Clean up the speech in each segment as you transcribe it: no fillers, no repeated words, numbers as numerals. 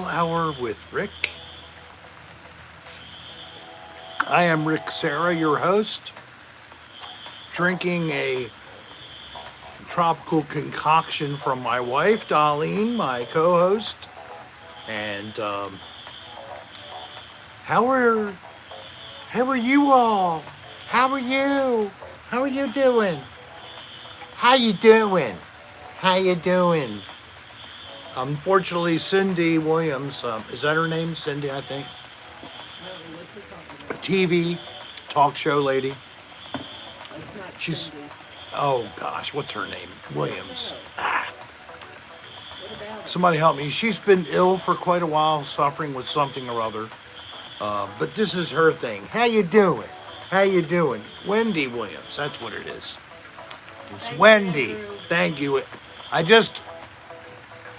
Hour with Rick. I am Rick Serra, your host, drinking a tropical concoction from my wife, Darlene, my co-host. And how are you all? How are you? How are you doing? How you doing? How you doing? Unfortunately, Cindy Williams, is that her name? Cindy, I think. TV talk show lady. She's, oh gosh, what's her name? Williams. Somebody help me. She's been ill for quite a while, suffering with something or other. But this is her thing. How you doing? How you doing? Wendy Williams, that's what it is. It's Wendy. Thank you.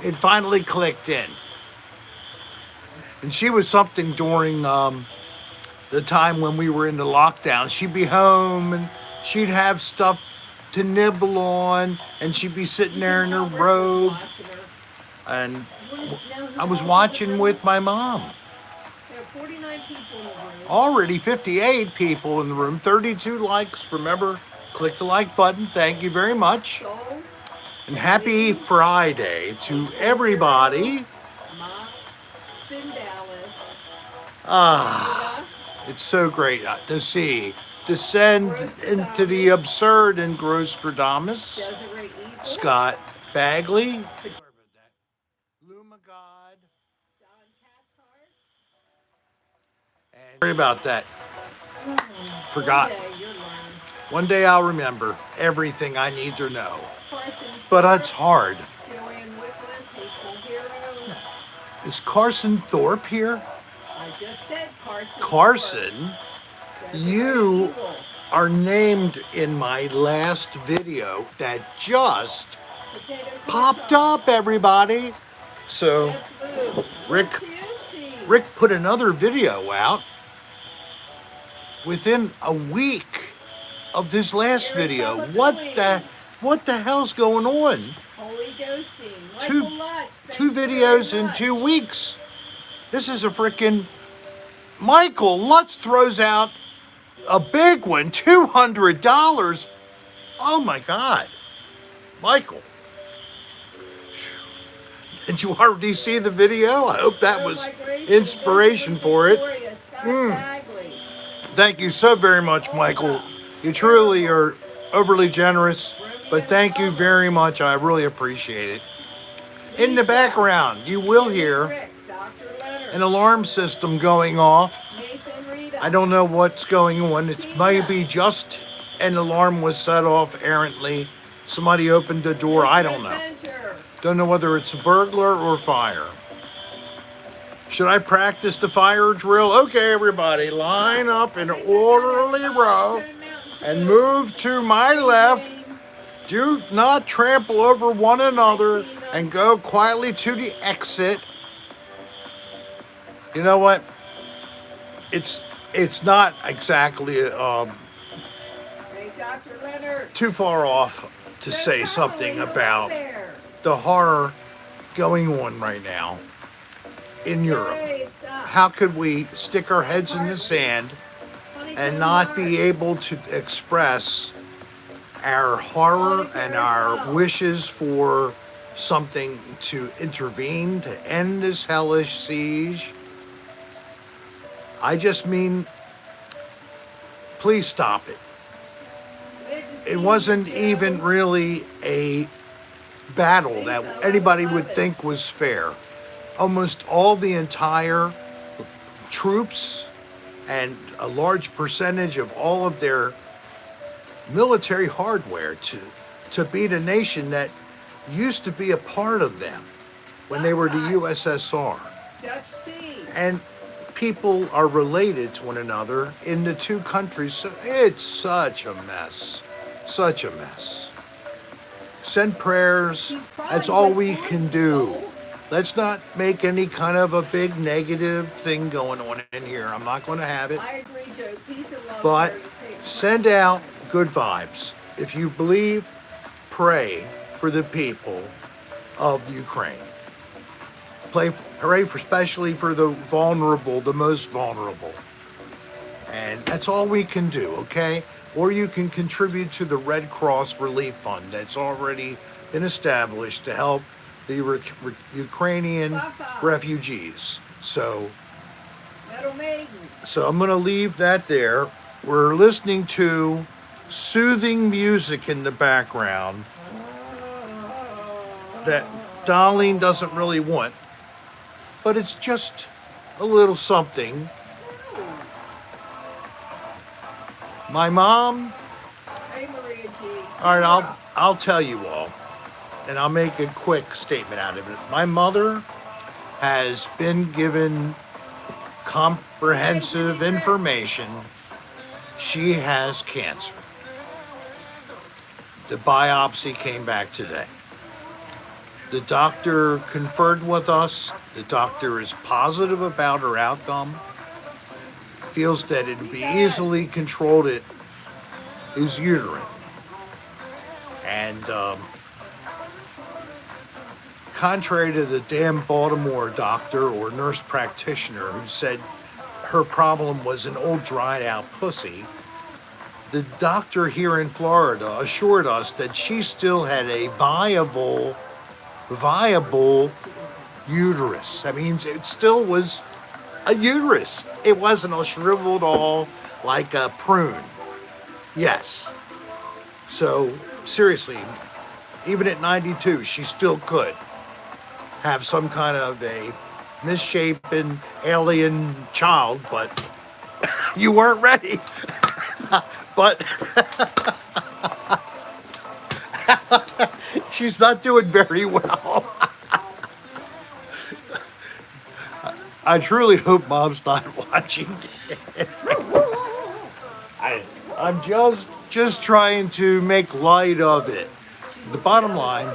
It finally clicked in. And she was something during the time when we were in the lockdown. She'd be home and she'd have stuff to nibble on, and she'd be sitting there in her robe. And I was watching with my mom. There are 49 people in the room. Already 58 people in the room, 32 likes. Remember, click the like button. Thank you very much. And happy Friday to everybody. It's so great to see descend into the absurd and grostradamus. Scott Bagley. Luma God. Sorry about that. Forgot. One day I'll remember everything I need to know. But it's hard. Is Carson Thorpe here? I just said Carson. Carson, you are named in my last video that just popped up, everybody. So Rick put another video out within a week of this last video. What the hell's going on? Holy ghosting. Two videos in 2 weeks. This is a freaking Michael Lutz throws out a big one, $200. Oh my God, Michael! Did you already see the video? I hope that was inspiration for it. Thank you so very much, Michael. You truly are overly generous, but thank you very much. I really appreciate it. In the background, you will hear an alarm system going off. I don't know what's going on. It might be just an alarm was set off errantly. Somebody opened the door. I don't know. Don't know whether it's a burglar or fire. Should I practice the fire drill? Okay, everybody, line up in an orderly row and move to my left. Do not trample over one another and go quietly to the exit. You know what? It's not exactly too far off to say something about the horror going on right now in Europe. How could we stick our heads in the sand and not be able to express our horror and our wishes for something to intervene to end this hellish siege? I just mean, please stop it. It wasn't even really a battle that anybody would think was fair. Almost all the entire troops and a large percentage of all of their military hardware to beat a nation that used to be a part of them when they were the USSR. And people are related to one another in the two countries. So it's such a mess. Such a mess. Send prayers. That's all we can do. Let's not make any kind of a big negative thing going on in here. I'm not going to have it. I agree, Joe. Peace and love. But send out good vibes. If you believe, pray for the people of Ukraine. Pray for especially for the vulnerable, the most vulnerable. And that's all we can do, okay? Or you can contribute to the Red Cross Relief Fund that's already been established to help the Ukrainian refugees. So I'm going to leave that there. We're listening to soothing music in the background that Darlene doesn't really want, but it's just a little something. My mom. Hey, Maria G. All right, I'll tell you all, and I'll make a quick statement out of it. My mother has been given comprehensive information. She has cancer. The biopsy came back today. The doctor conferred with us. The doctor is positive about her outcome. Feels that it would be easily controlled. It is uterine. And contrary to the damn Baltimore doctor or nurse practitioner who said her problem was an old dried out pussy, the doctor here in Florida assured us that she still had a viable uterus. That means it still was a uterus. It wasn't all shriveled all like a prune. Yes. So, seriously, even at 92, she still could have some kind of a misshapen alien child, but you weren't ready. But she's not doing very well. I truly hope Mom's not watching. I'm just trying to make light of it. The bottom line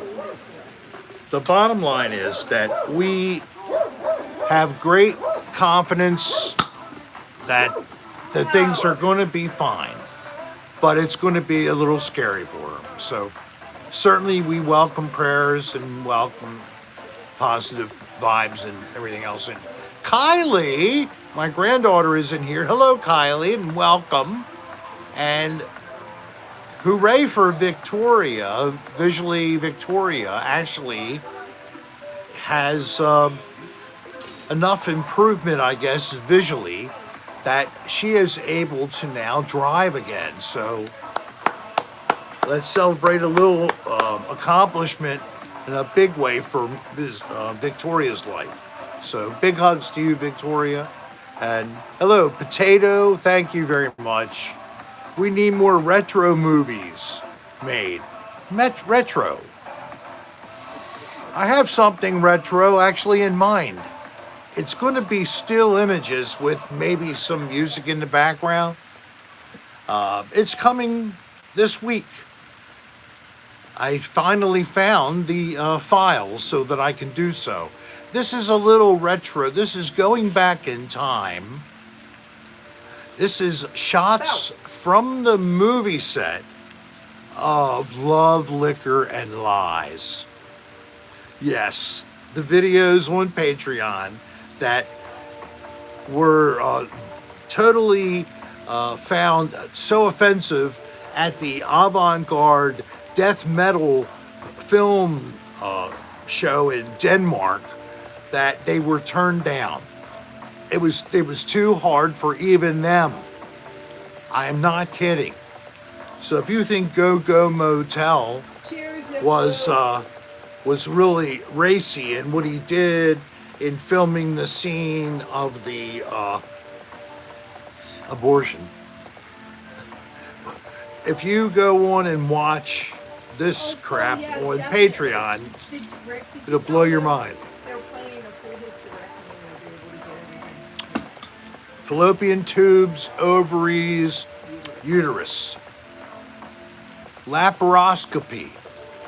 is that we have great confidence that things are going to be fine, but it's going to be a little scary for her. So certainly we welcome prayers and welcome positive vibes and everything else. And Kylie, my granddaughter, is in here. Hello, Kylie, and welcome. And hooray for Victoria. Visually, Victoria actually has enough improvement, I guess, visually, that she is able to now drive again. So let's celebrate a little accomplishment in a big way for Victoria's life. So big hugs to you, Victoria. And hello, Potato. Thank you very much. We need more retro movies made. Retro. I have something retro actually in mind. It's going to be still images with maybe some music in the background. It's coming this week. I finally found the files so that I can do so. This is a little retro. This is going back in time. This is shots from the movie set of Love, Liquor, and Lies. Yes, the videos on Patreon that were totally found so offensive at the avant-garde death metal film show in Denmark that they were turned down. It was too hard for even them. I am not kidding. So if you think Go Go Motel was really racy in what he did in filming the scene of the abortion, if you go on and watch this crap on Patreon, it'll blow your mind. Fallopian tubes, ovaries, uterus. Laparoscopy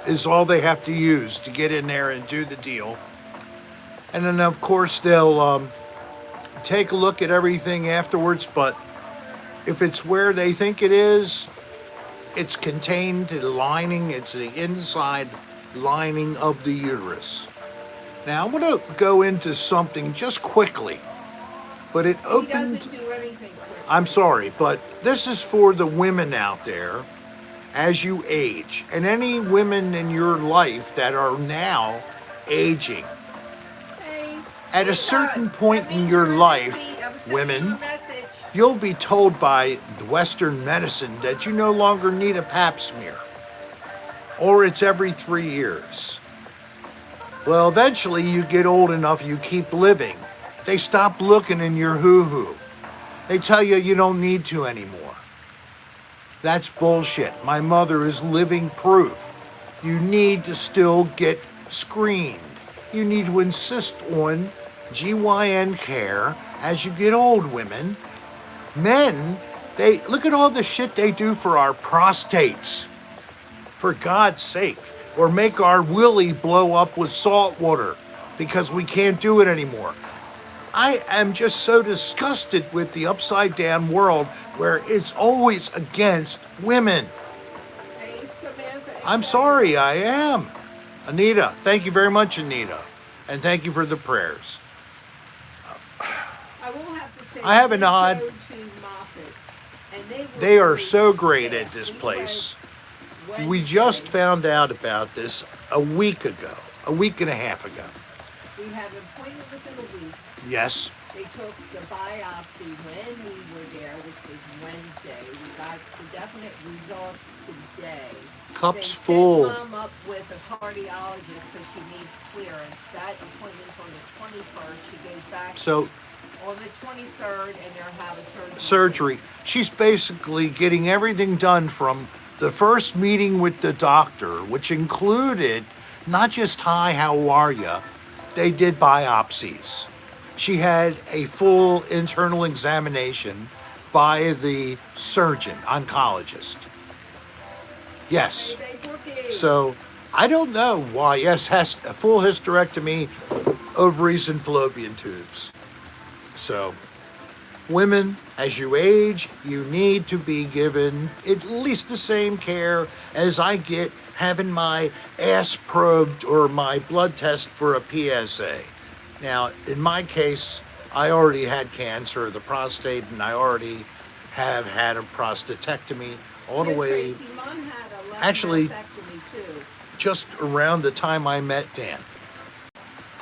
is all they have to use to get in there and do the deal. And then, of course, they'll take a look at everything afterwards, but if it's where they think it is, it's contained to the lining. It's the inside lining of the uterus. Now I'm going to go into something just quickly, but it He opened. doesn't do anything quick. I'm sorry, but this is for the women out there as you age, and any women in your life that are now aging. Hey, At a certain point in your life, women, you'll be told by the Western medicine that you no longer need a pap smear, or it's every 3 years. Well, eventually you get old enough, you keep living. They stop looking in your hoo-hoo. They tell you you don't need to anymore. That's bullshit. My mother is living proof. You need to still get screened. You need to insist on GYN care as you get old, women. Men, they look at all the shit they do for our prostates. For God's sake. Or make our willy blow up with salt water because we can't do it anymore. I am just so disgusted with the upside down world where it's always against women. Hey, Samantha. I'm sorry, I am. Anita, thank you very much, Anita. And thank you for the prayers. I will have to say, I have an we odd- go to Moffat, and They are so great at this place. We just found out about this a week and a half ago. We have an appointment within a week. Yes, They took the biopsy when we were there, which was Wednesday. We got the definite results today. cups They full. set Mom up with a cardiologist because she needs clearance. That appointment's on the 21st. She goes back So on the 23rd, and they'll have a surgery. She's basically getting everything done from the first meeting with the doctor, which included not just hi, how are you? They did biopsies. She had a full internal examination by the surgeon, oncologist. Yes. So I don't know why. Yes, has a full hysterectomy, ovaries and fallopian tubes. So women, as you age, you need to be given at least the same care as I get having my ass probed or my blood test for a PSA. Now, in my case, I already had cancer of the prostate, and I already have had a prostatectomy all the way, Mom had a left actually, mastectomy too. just around the time I met Dan.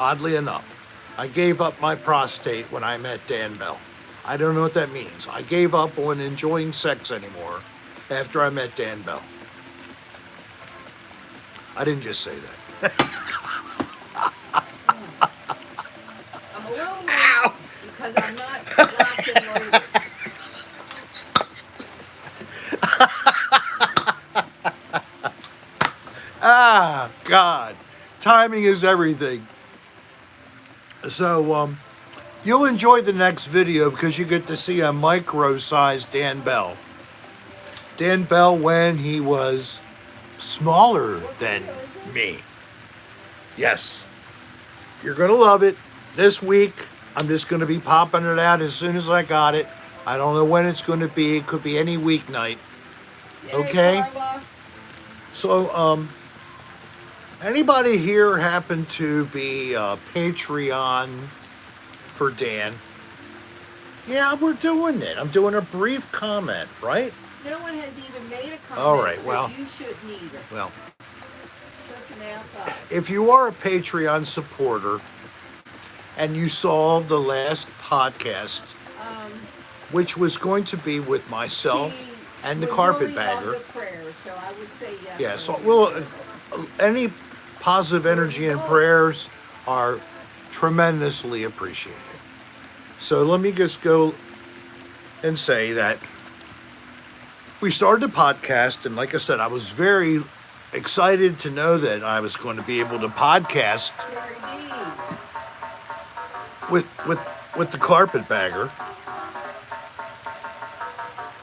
Oddly enough, I gave up my prostate when I met Dan Bell. I don't know what that means. I gave up on enjoying sex anymore after I met Dan Bell. I didn't just say that. I'm a little mad because I'm not locked and loaded. Ah, God. Timing is everything. So, you'll enjoy the next video because you get to see a micro-sized Dan Bell. Dan Bell when he was smaller than me. Yes. You're going to love it. This week, I'm just going to be popping it out as soon as I got it. I don't know when it's going to be. It could be any weeknight. Okay? Carla. So, anybody here happen to be a Patreon for Dan? Yeah, we're doing it. I'm doing a brief comment, right? No one has even made a comment. All right, so well. you shouldn't either. Well, Shut your mouth up. if you are a Patreon supporter and you saw the last podcast, which was going to be with myself She and the would carpetbagger. really love the prayer, so I would say yes. Yeah, or so no. we'll, any positive energy and prayers are tremendously appreciated. So let me just go and say that we started the podcast, and like I said, I was very excited to know that I was going to be able to podcast Very neat. with the carpetbagger.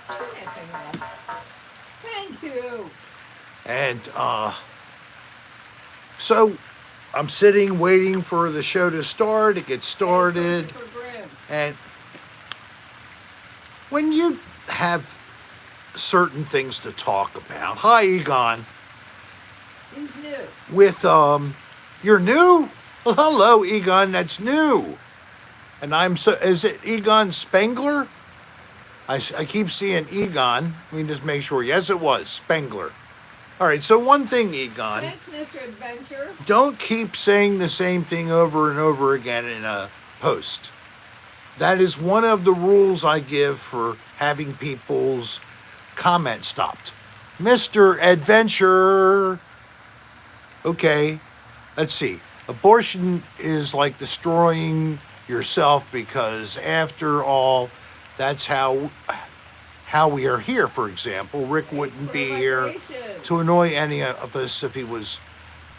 Turn that thing off. Thank you. And so I'm sitting waiting for the show to start. It gets started. For Grimm. And when you have certain things to talk about, hi Egon, Who's new? with you're new? Well, hello, Egon. That's new. And is it Egon Spengler? I keep seeing Egon. Let me just make sure. Yes, it was Spengler. All right, so one thing, Egon. Thanks, Mr. Adventure. Don't keep saying the same thing over and over again in a post. That is one of the rules I give for having people's comments stopped. Mr. Adventure. Okay, let's see. Abortion is like destroying yourself because, after all, that's how we are here. For example, Rick wouldn't be here to annoy any of us if he was.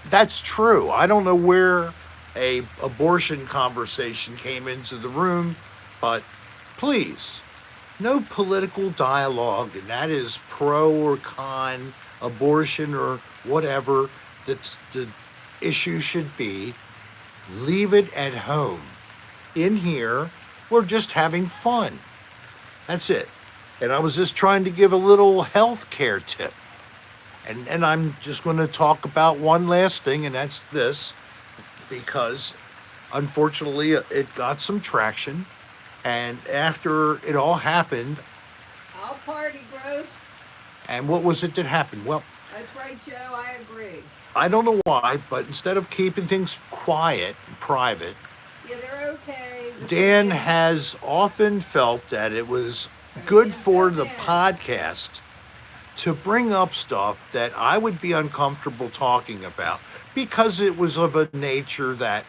That's true. I don't know where a abortion conversation came into the room, but please, no political dialogue, and that is pro or con abortion or whatever that the issue should be. Leave it at home. In here, we're just having fun. That's it. And I was just trying to give a little healthcare tip. And I'm just going to talk about one last thing, and that's this, because unfortunately it got some traction. And after it all happened. I'll party, Gross. And what was it that happened? Well, that's right, Joe. I agree. I don't know why, but instead of keeping things quiet and private, yeah, they're okay. Dan has often felt that it was good for the podcast to bring up stuff that I would be uncomfortable talking about because it was of a nature that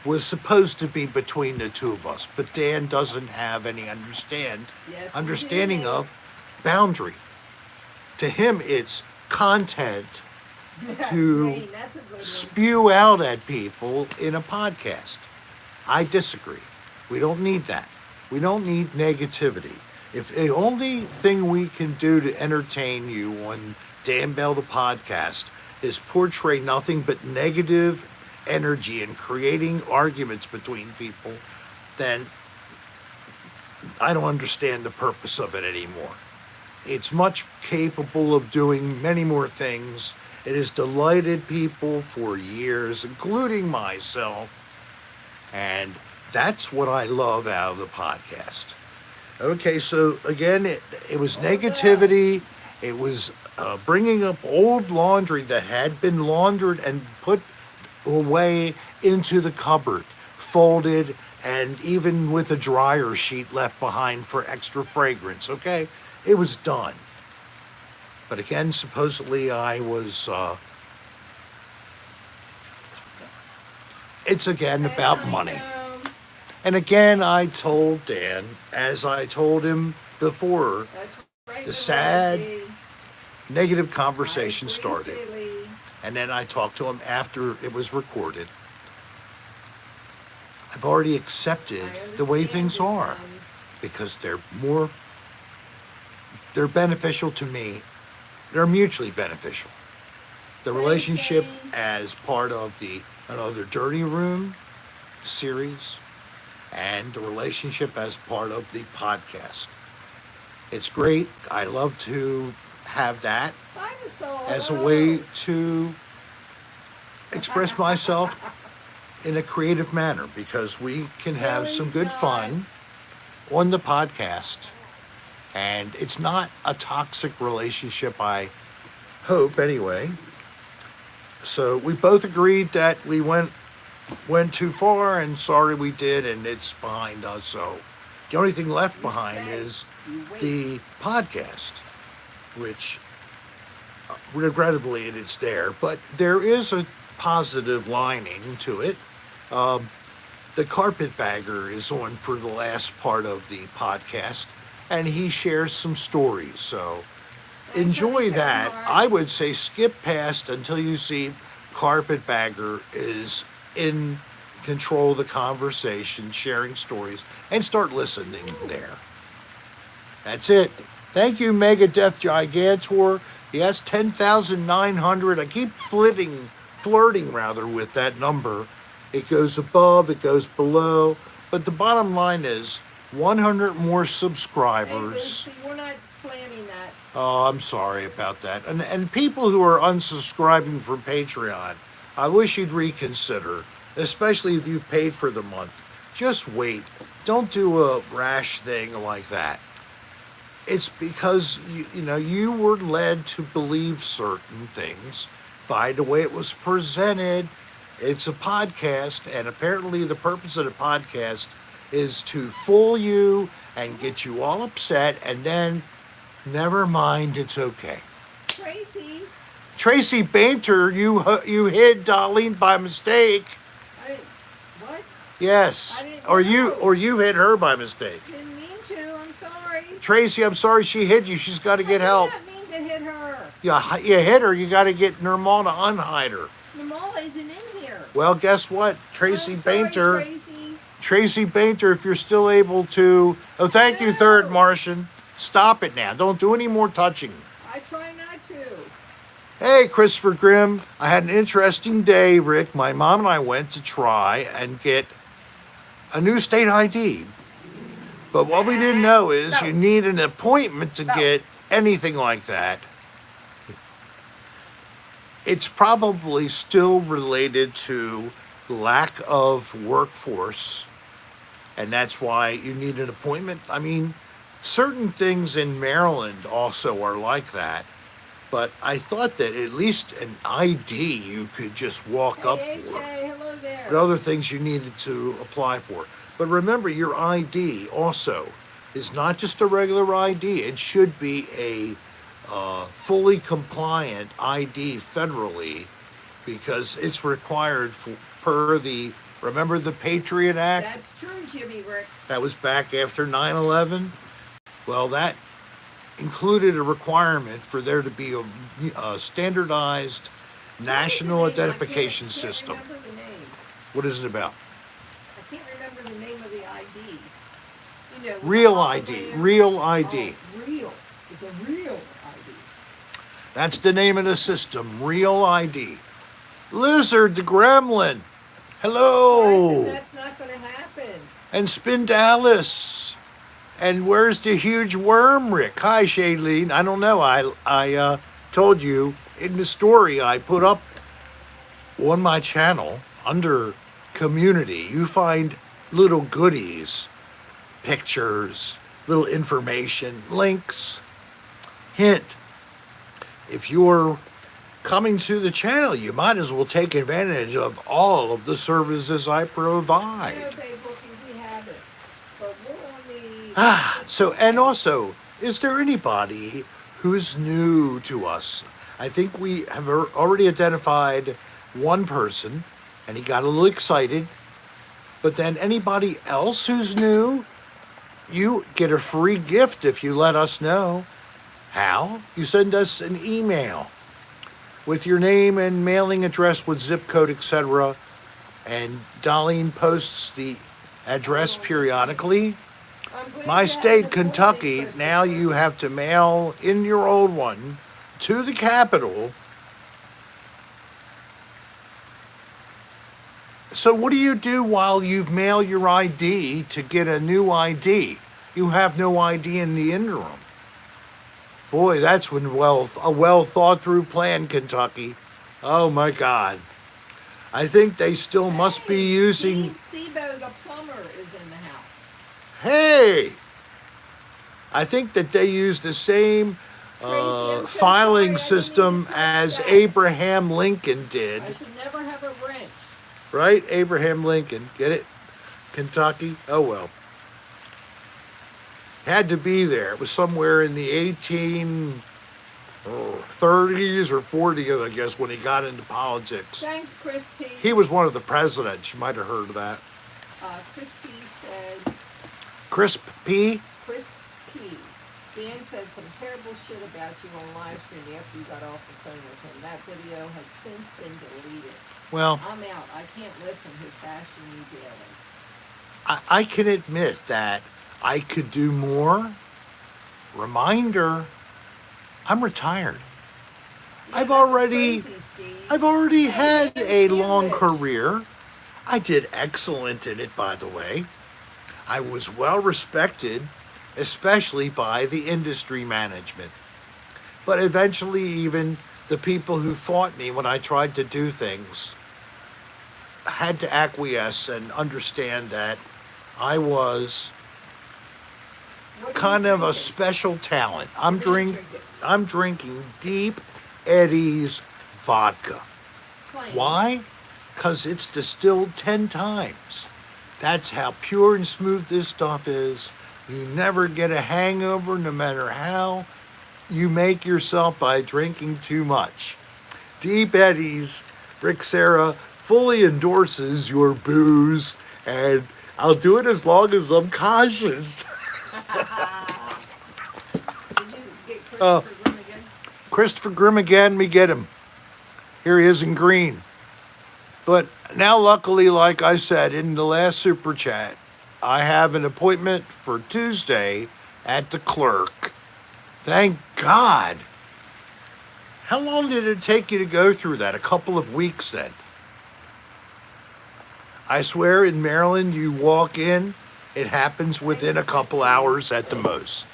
was supposed to be between the two of us. But Dan doesn't have any understanding of boundary. To him, it's content to spew out at people in a podcast. I disagree. We don't need that. We don't need negativity. If the only thing we can do to entertain you on Dan Bell the podcast is portray nothing but negative energy and creating arguments between people, then I don't understand the purpose of it anymore. It's much capable of doing many more things. It has delighted people for years, including myself, and that's what I love out of the podcast. Okay, so again, it was negativity. It was bringing up old laundry that had been laundered and put away into the cupboard, folded, and even with a dryer sheet left behind for extra fragrance, okay? It was done. But again, supposedly I was, it's again about money. And again, I told Dan, as I told him before, the sad, negative conversation started. And then I talked to him after it was recorded. I've already accepted the way things are because they're beneficial to me. They're mutually beneficial. The relationship as part of the Another Dirty Room series and the relationship as part of the podcast. It's great. I love to have that as a way to express myself in a creative manner because we can have some good fun on the podcast. And it's not a toxic relationship, I hope, anyway. So we both agreed that we went too far, and sorry we did, and it's behind us. So the only thing left behind is the podcast, which regrettably it's there, but there is a positive lining to it. The carpetbagger is on for the last part of the podcast, and he shares some stories. So enjoy that. I would say skip past until you see Carpetbagger is in control of the conversation, sharing stories, and start listening there. That's it. Thank you, Mega Death Gigantor. Yes, 10,900. I keep flirting with that number. It goes above, it goes below, but the bottom line is 100 more subscribers. Hey, we're not planning that. Oh, I'm sorry about that. And people who are unsubscribing from Patreon, I wish you'd reconsider. especially if you've paid for the month. Just wait. Don't do a rash thing like that. It's because you were led to believe certain things by the way it was presented. It's a podcast, and apparently the purpose of the podcast is to fool you and get you all upset, and then never mind, it's okay. Tracy Bainter, you hid Darlene by mistake. What? Yes. Or you hit her by mistake. Didn't mean to. I'm sorry. Tracy, I'm sorry she hit you. She's got to get help. I did not mean to hit her. Yeah, you hit her. You got to get Nirmal to unhide her. Nirmal isn't in here. Well, guess what? Tracy I'm sorry, Bainter. Tracy Bainter, if you're still able to. Oh, thank you, Third Martian. Stop it now. Don't do any more touching. I try not to. Hey, Christopher Grimm. I had an interesting day, Rick. My mom and I went to try and get a new state ID. But what we didn't know is you need an appointment to get anything like that. It's probably still related to lack of workforce, and that's why you need an appointment. I mean, certain things in Maryland also are like that, but I thought that at least an ID you could just walk up for. Hello there. But other things you needed to apply for. But remember, your ID also is not just a regular ID. It should be a fully compliant ID federally, because it's required per the, remember the Patriot Act? That's true, Jimmy Rick. That was back after 9/11. Well, that included a requirement for there to be a standardized national identification system. I can't remember the name. What is it about? I can't remember the name of the ID. Real ID. Real ID. Oh, real. It's a real ID. That's the name of the system. Real ID. Lizard the Gremlin. Hello. That's not going to happen. And Spindalis. And where's the huge worm, Rick? Hi, Shailene. I don't know. I told you in the story I put up on my channel under community. You find little goodies, pictures, little information, links. Hint, if you're coming to the channel, you might as well take advantage of all of the services I provide. We have it. But we're on the... So, and also, is there anybody who's new to us? I think we have already identified one person, and he got a little excited. But then anybody else who's new, you get a free gift if you let us know. How? You send us an email with your name and mailing address with zip code, etc. And Darlene posts the address periodically. My state, Kentucky, now you have to mail in your old one to the Capitol. So what do you do while you've mailed your ID to get a new ID? You have no ID in the interim. Boy, that's when a well thought through plan, Kentucky. Oh my God. I think they still must be using... Steve Sebo, the plumber, is in the house. Hey! I think that they use the same filing system as Abraham Lincoln did. I should never have a wrench. Right? Abraham Lincoln. Get it? Kentucky? Oh well. Had to be there. It was somewhere in the 1830s or 40s, I guess, when he got into politics. Thanks, Chris P. He was one of the presidents. You might have heard of that. Chris P said... Chris P? Chris P. Dan said some terrible shit about you on live stream after you got off the phone with him. That video has since been deleted. Well... I'm out. I can't listen. He's bashing you daily. I can admit that I could do more. Reminder, I'm retired. Yeah, I've already crazy, had a long career. I did excellent in it, by the way. I was well respected, especially by the industry management. But eventually even the people who fought me when I tried to do things had to acquiesce and understand that I was What are you kind of a drinking? special talent. What are you drinking? I'm drinking Deep Eddy's vodka. Plain. Why? Because it's distilled 10 times. That's how pure and smooth this stuff is. You never get a hangover no matter how you make yourself by drinking too much. Deep Eddy's, Rick Serra, fully endorses your booze, and I'll do it as long as I'm conscious. Did you get Oh. Christopher Grimm again? Christopher Grimm again, me get him. Here he is in green. But now, luckily, like I said in the last super chat, I have an appointment for Tuesday at the clerk. Thank God. How long did it take you to go through that? A couple of weeks then. I swear in Maryland, you walk in, it happens within a couple hours at the most.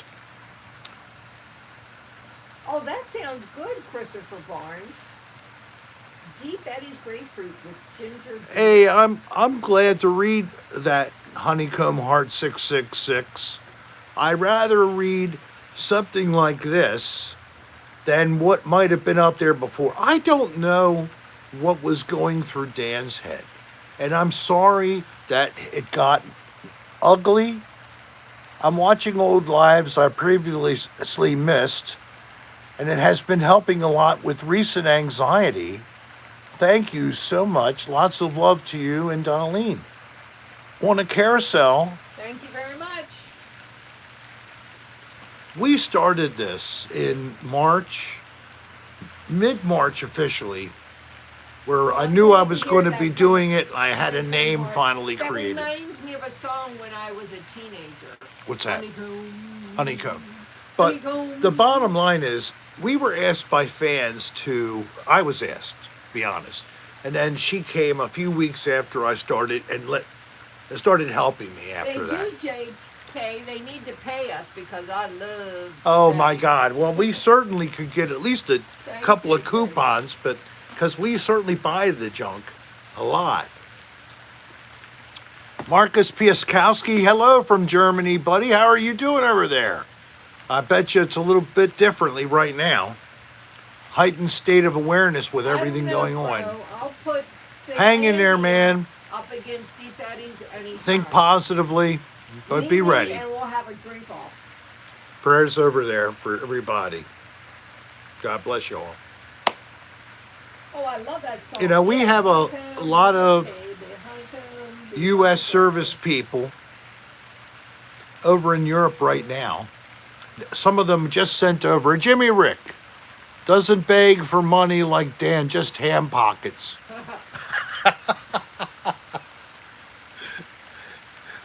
Oh, that sounds good, Christopher Barnes. Deep Eddy's grapefruit with ginger. Hey, I'm glad to read that Honeycomb Heart 666. I'd rather read something like this than what might have been up there before. I don't know what was going through Dan's head. And I'm sorry that it got ugly. I'm watching old lives I previously missed, and it has been helping a lot with recent anxiety. Thank you so much. Lots of love to you and Darlene. On a carousel, Thank you very much. we started this in March, mid-March officially, where I knew I was going to be doing it. I had a name finally That created. reminds me of a song when I was a teenager. What's that? Honeycomb. Honeycomb. But Honeycomb. the bottom line is, we were asked by fans to, I was asked, to be honest. And then she came a few weeks after I started and started helping me after They that. do, JK. They need to pay us because I love. Oh that. my God. Well, we certainly could get at least a Thank couple of you. coupons, but because we certainly buy the junk a lot. Marcus Piaskowski, hello from Germany, buddy. How are you doing over there? I bet you it's a little bit differently right now. Heightened state of awareness with everything I don't going know, on. bro. I'll put Hang in there, man. Up against Deep Eddy's anytime. Think positively, but Meet be me ready. And we'll have a drink off. Prayers over there for everybody. God bless you all. Oh, I love that song. You know, we have a Honeycomb, lot of baby, honeycomb, baby, U.S. honeycomb. service people over in Europe right now. Some of them just sent over. Jimmy Rick doesn't beg for money like Dan, just ham pockets.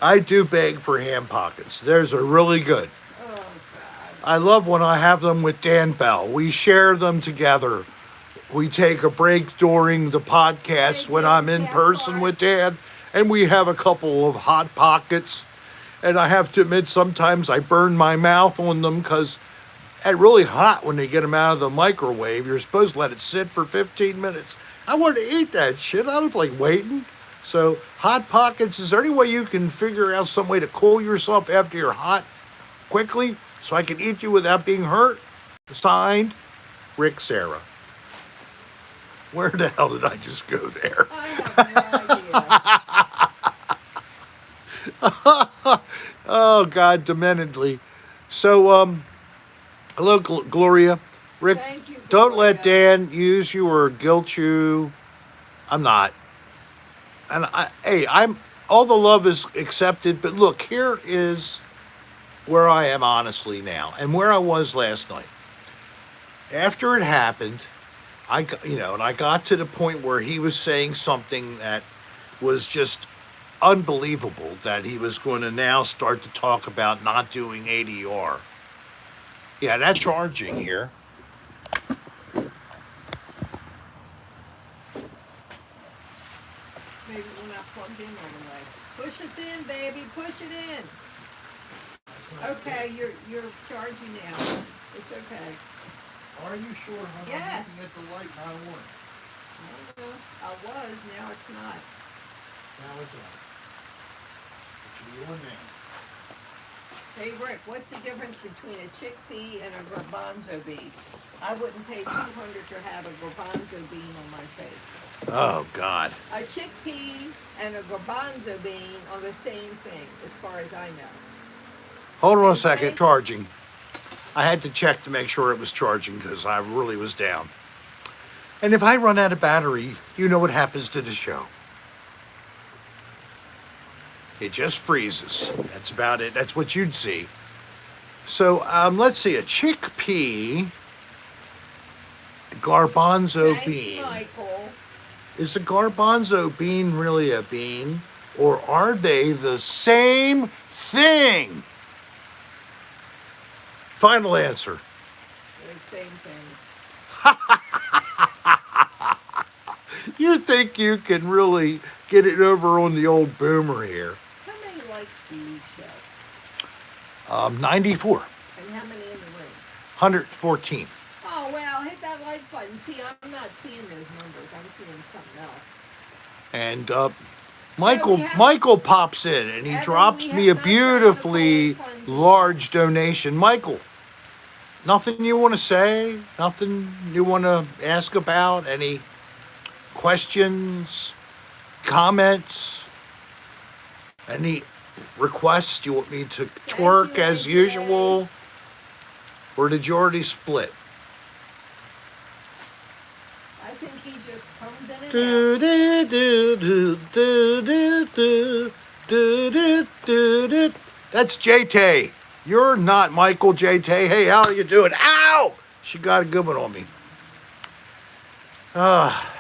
I do beg for ham pockets. Theirs are really good. Oh, God. I love when I have them with Dan Bell. We share them together. We take a break during the podcast when I'm in person with Dan, and we have a couple of hot pockets. And I have to admit, sometimes I burn my mouth on them because it's really hot when they get them out of the microwave. You're supposed to let it sit for 15 minutes. I want to eat that shit. I don't like waiting. So, hot pockets, is there any way you can figure out some way to cool yourself after you're hot quickly so I can eat you without being hurt? Signed, Rick Serra. Where the hell did I just go there? I have no idea. Oh, God, dementedly. So, hello, Gloria. Rick, Thank you, don't let Gloria. Dan use you or guilt you. I'm not. And I'm all the love is accepted, but look, here is where I am honestly now and where I was last night. After it happened, I got to the point where he was saying something that was just unbelievable, that he was going to now start to talk about not doing ADR. Yeah, that's charging here. Maybe we're not plugged in all the way. Push us in, baby. Push it in. Okay, you're charging now. It's okay. Are you sure? Yes. Looking at the light, not one. I don't know. I was. Now it's not. Now it's on. It's your name. Hey Rick, what's the difference between a chickpea and a garbanzo bean? I wouldn't pay $200 to have a garbanzo bean on my face. Oh, God. A chickpea and a garbanzo bean are the same thing, as far as I know. Hold on a second. Charging. I had to check to make sure it was charging because I really was down. And if I run out of battery, you know what happens to the show. It just freezes. That's about it. That's what you'd see. So let's see. A chickpea, garbanzo Thanks, bean. Michael. Is a garbanzo bean really a bean? Or are they the same thing? Final answer. They're the same thing. You think you can really get it over on the old boomer here? How many likes do you show? 94. And how many in the room? 114. Oh, well, hit that like button. See, I'm not seeing those numbers. I'm seeing something else. And Yeah, Michael pops in and he Evan, drops we me have a not done the beautifully color cleansing. large donation. Michael, nothing you want to say? Nothing you want to ask about? Any questions, comments, any requests? You want me to twerk you, as AJ. usual? Or did you already split? I think he just comes in and out. Do, do, do, do, do, do, do, do, do, do. That's JT. You're not Michael JT. Hey, how are you doing? Ow! She got a good one on me.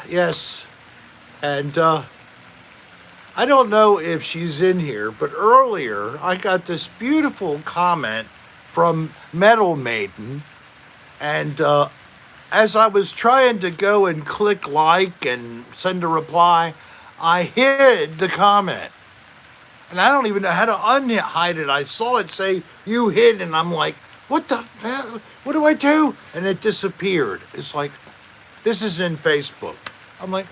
Yes. And I don't know if she's in here, but earlier I got this beautiful comment from Metal Maiden. And as I was trying to go and click like and send a reply, I hid the comment. And I don't even know how to unhide it. I saw it say, you hid, and I'm like, what the hell? What do I do? And it disappeared. It's like, this is in Facebook. I'm like,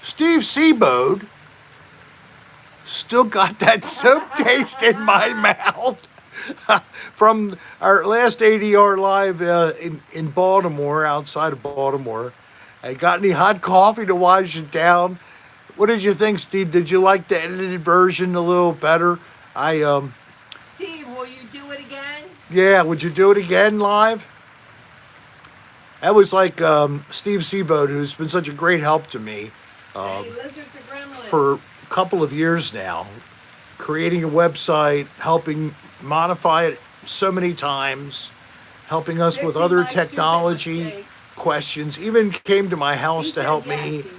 Steve Seabode still got that soap taste in my mouth from our last ADR live in Baltimore, outside of Baltimore. I got any hot coffee to wash it down. What did you think, Steve? Did you like the edited version a little better? Steve, will you do it again? Yeah, would you do it again live? That was like Steve Seabode, who's been such a great help to me Hey, Lizard to Gremlin. for a couple of years now, creating a website, helping modify it so many times, helping us with Fixing other my stupid technology mistakes. questions, even came to my house He to said help yes, me. he will.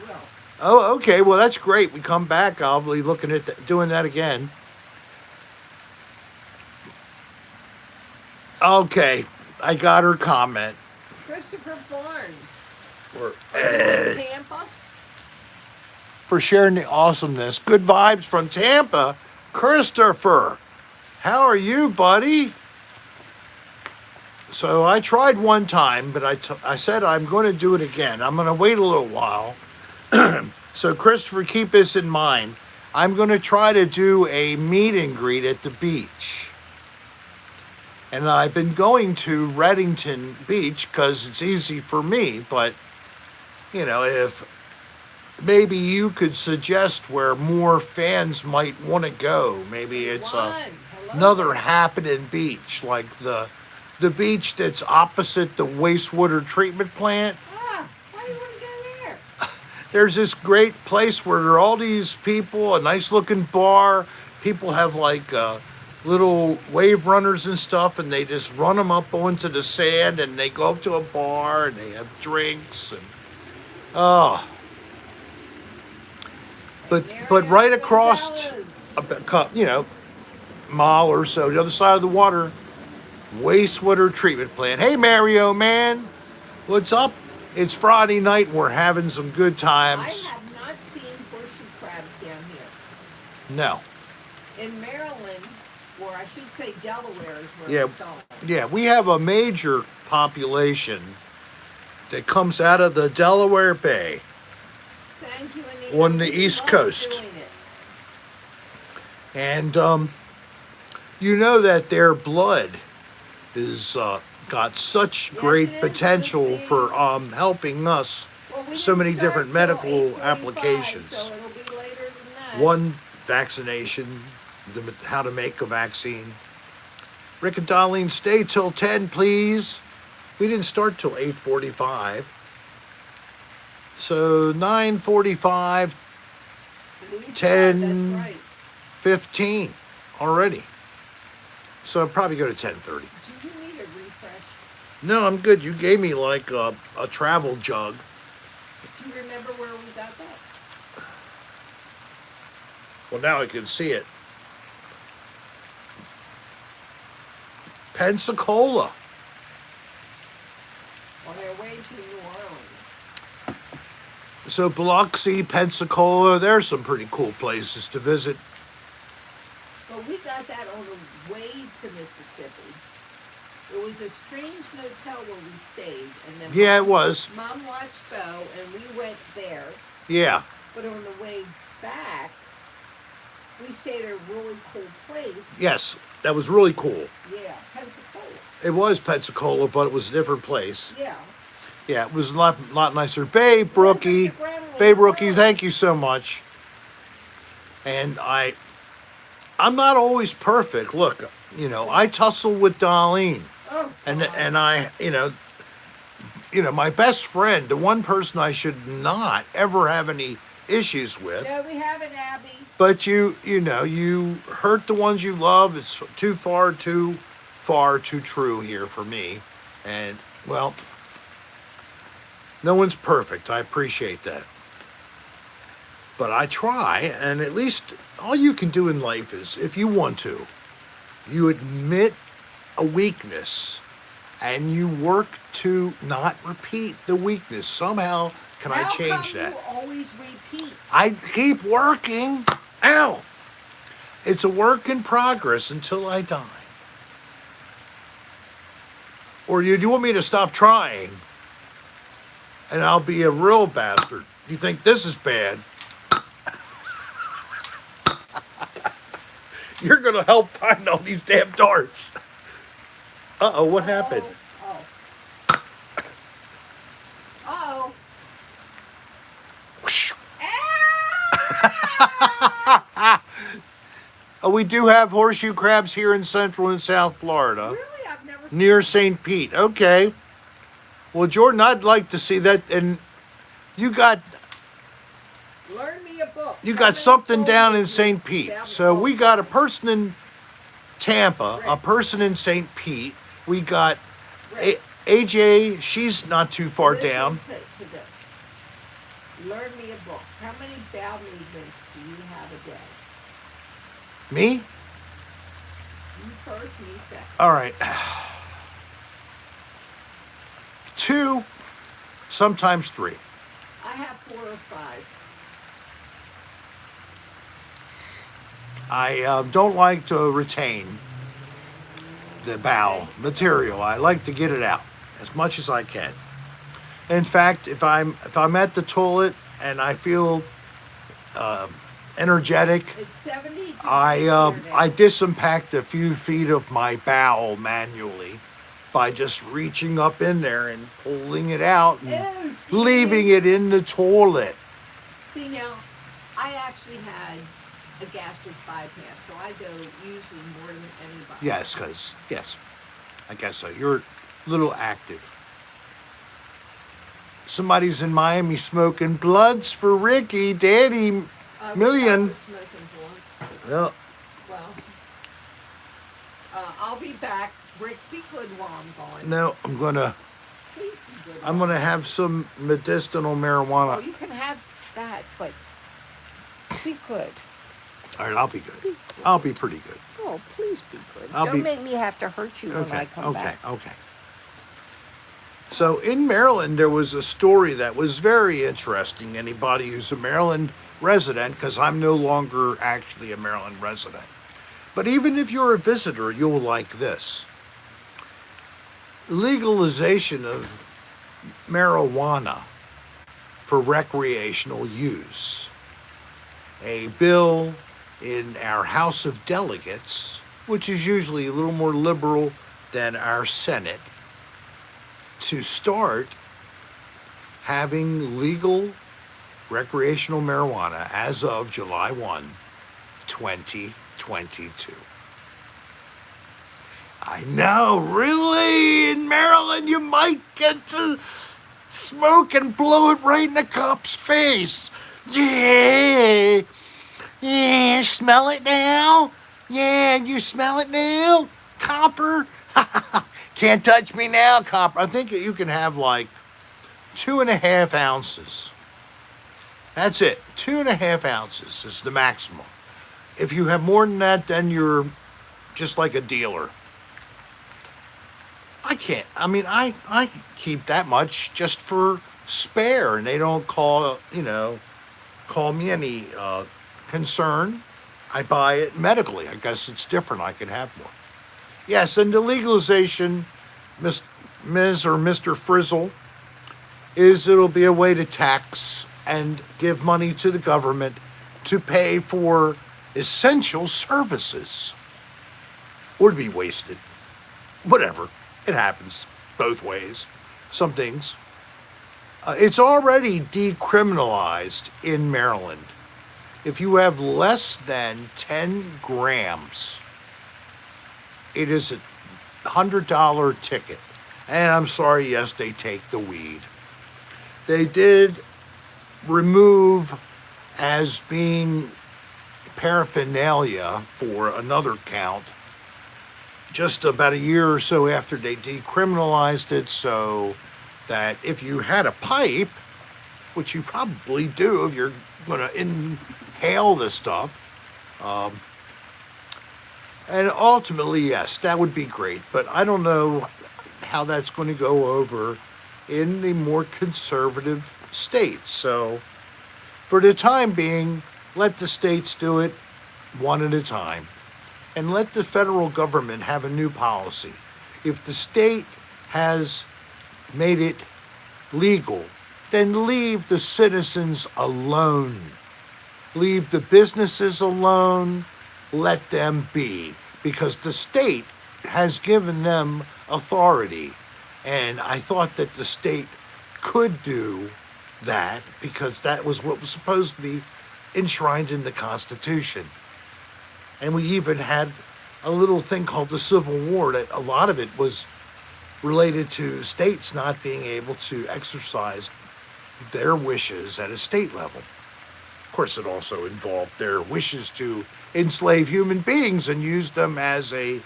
Oh, okay. Well, that's great. We come back. I'll be looking at doing that again. Okay. I got her comment. Christopher Barnes. For, In Tampa. for sharing the awesomeness. Good vibes from Tampa. Christopher, how are you, buddy? So I tried one time, but I said I'm going to do it again. I'm going to wait a little while. So Christopher, keep this in mind. I'm going to try to do a meet and greet at the beach. And I've been going to Reddington Beach because it's easy for me. But, you know, if maybe you could suggest where more fans might want to go. Maybe it's another happening beach, like the beach that's opposite the wastewater treatment plant. Why do you want to go there? There's this great place where there are all these people, a nice looking bar. People have like little wave runners and stuff, and they just run them up onto the sand, and they go up to a bar and they have drinks and but right across mile or so, the other side of the water, wastewater treatment plant. Hey Mario, man, what's up? It's Friday night and we're having some good I times. have not seen horseshoe crabs down here. No. In Maryland, or I should say Delaware is where Yeah. I saw it. Yeah, we have a major population that comes out of the Delaware Bay. Thank you, Anita. on the East Loves Coast. doing it. And you know that their blood is got such Yes, great it is, potential Lucy. for helping us Well, we so didn't many start different till medical 8:45, applications. So it'll be later than that. One, vaccination, how to make a vaccine. Rick and Darlene, stay till 10, please. We didn't start till 8:45. So 9:45, Believe it, 10. That's right. 15 already. So I'll probably go to 10:30. Do you need a refresh? No, I'm good. You gave me like a travel jug. Do you remember where we got that? Well, now I can see it. Pensacola. On their way to New Orleans. So Biloxi, Pensacola, there's some pretty cool places to visit. But we got that on the way to Mississippi. It was a strange motel where we stayed, and then Yeah, it was. Mom watched Bo, and we went there. Yeah. But on the way back, we stayed at a really cool place. Yes, that was really cool. Yeah, Pensacola. It was Pensacola, but it was a different place. Yeah. Yeah, it was a lot nicer. Babe Brookie, Babe Brookie, thank you so much. And I'm not always perfect. Look, you know, I tussle with Darlene. Oh, And I, you know, my best friend, the one person I should not ever have any issues with. No, we haven't, Abby. But you know, you hurt the ones you love. It's too far too true here for me. And well, no one's perfect. I appreciate that. But I try, and at least all you can do in life is, if you want to, you admit a weakness and you work to not repeat the weakness. Somehow, can I change that? You always repeat? I keep working. Ow! It's a work in progress until I die. Or do you want me to stop trying? And I'll be a real bastard. You think this is bad? You're going to help find all these damn darts. Uh-oh, what happened? Oh. Uh-oh. Oh, we do have horseshoe crabs here in Central and South Florida. Really? I've never seen Near that. St. Pete. Okay. Well, Jordan, I'd like to see that. And you got Learn me a book. you got something down in St. Pete. So we got a person in Tampa, a person in St. Pete. We got AJ. She's not too far down. To this. Learn me a book. How many bowel movements do you have a day? Me? You first, me second. All right. 2, sometimes 3. I have 4 or 5. I don't like to retain the bowel material. I like to get it out as much as I can. In fact, if I'm at the toilet and I feel energetic, It's 70. I disimpact a few feet of my bowel manually by just reaching up in there and pulling it out and Ew, Steve. leaving it in the toilet. See, now, I actually had a gastric bypass, so I go usually more than anybody. Yes, I guess so. You're a little active. Somebody's in Miami smoking blunts for Ricky. Daddy, I million. was smoking blunts. Well, Well, I'll be back. Rick, be good while I'm gone. no, Please be good. I'm gonna have some medicinal Oh, marijuana. you can have that, but be good. All right, I'll be good. I'll be pretty good. Oh, please be good. I'll Don't be- make me have to hurt you when I come back. Okay. So in Maryland, there was a story that was very interesting. Anybody who's a Maryland resident, because I'm no longer actually a Maryland resident. But even if you're a visitor, you'll like this. Legalization of marijuana for recreational use a bill in our House of Delegates, which is usually a little more liberal than our Senate, to start having legal recreational marijuana as of July 1, 2022. I know, really? In Maryland, you might get to smoke and blow it right in the cop's face. Yeah. Yeah, smell it now? Yeah, you smell it now? Copper? Can't touch me now, copper. I think you can have like 2.5 ounces. That's it. 2.5 ounces is the maximum. If you have more than that, then you're just like a dealer. I keep that much just for spare, and they don't call me any concern. I buy it medically. I guess it's different. I can have more. Yes, and the legalization, Ms. or Mr. Frizzle, it'll be a way to tax and give money to the government to pay for essential services. Or to be wasted. Whatever. It happens both ways. Some things. It's already decriminalized in Maryland. If you have less than 10 grams, it is a $100 ticket. And I'm sorry, yes, they take the weed. They did remove as being paraphernalia for another count just about a year or so after they decriminalized it, so that if you had a pipe, which you probably do if you're going to inhale this stuff, and ultimately, yes, that would be great, but I don't know how that's going to go over in the more conservative states. So for the time being, let the states do it one at a time. And let the federal government have a new policy. If the state has made it legal, then leave the citizens alone. Leave the businesses alone. Let them be. Because the state has given them authority. And I thought that the state could do that because that was what was supposed to be enshrined in the Constitution. And we even had a little thing called the Civil War that a lot of it was related to states not being able to exercise their wishes at a state level. Of course, it also involved their wishes to enslave human beings and use them as a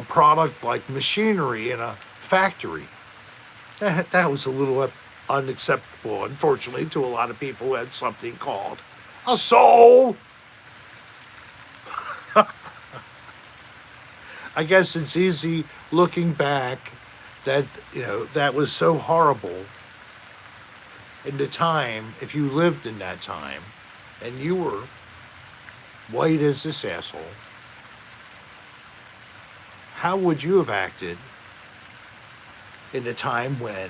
product like machinery in a factory. That was a little unacceptable, unfortunately, to a lot of people who had something called a soul. I guess it's easy looking back that, that was so horrible in the time, if you lived in that time, and you were white as this asshole, how would you have acted in a time when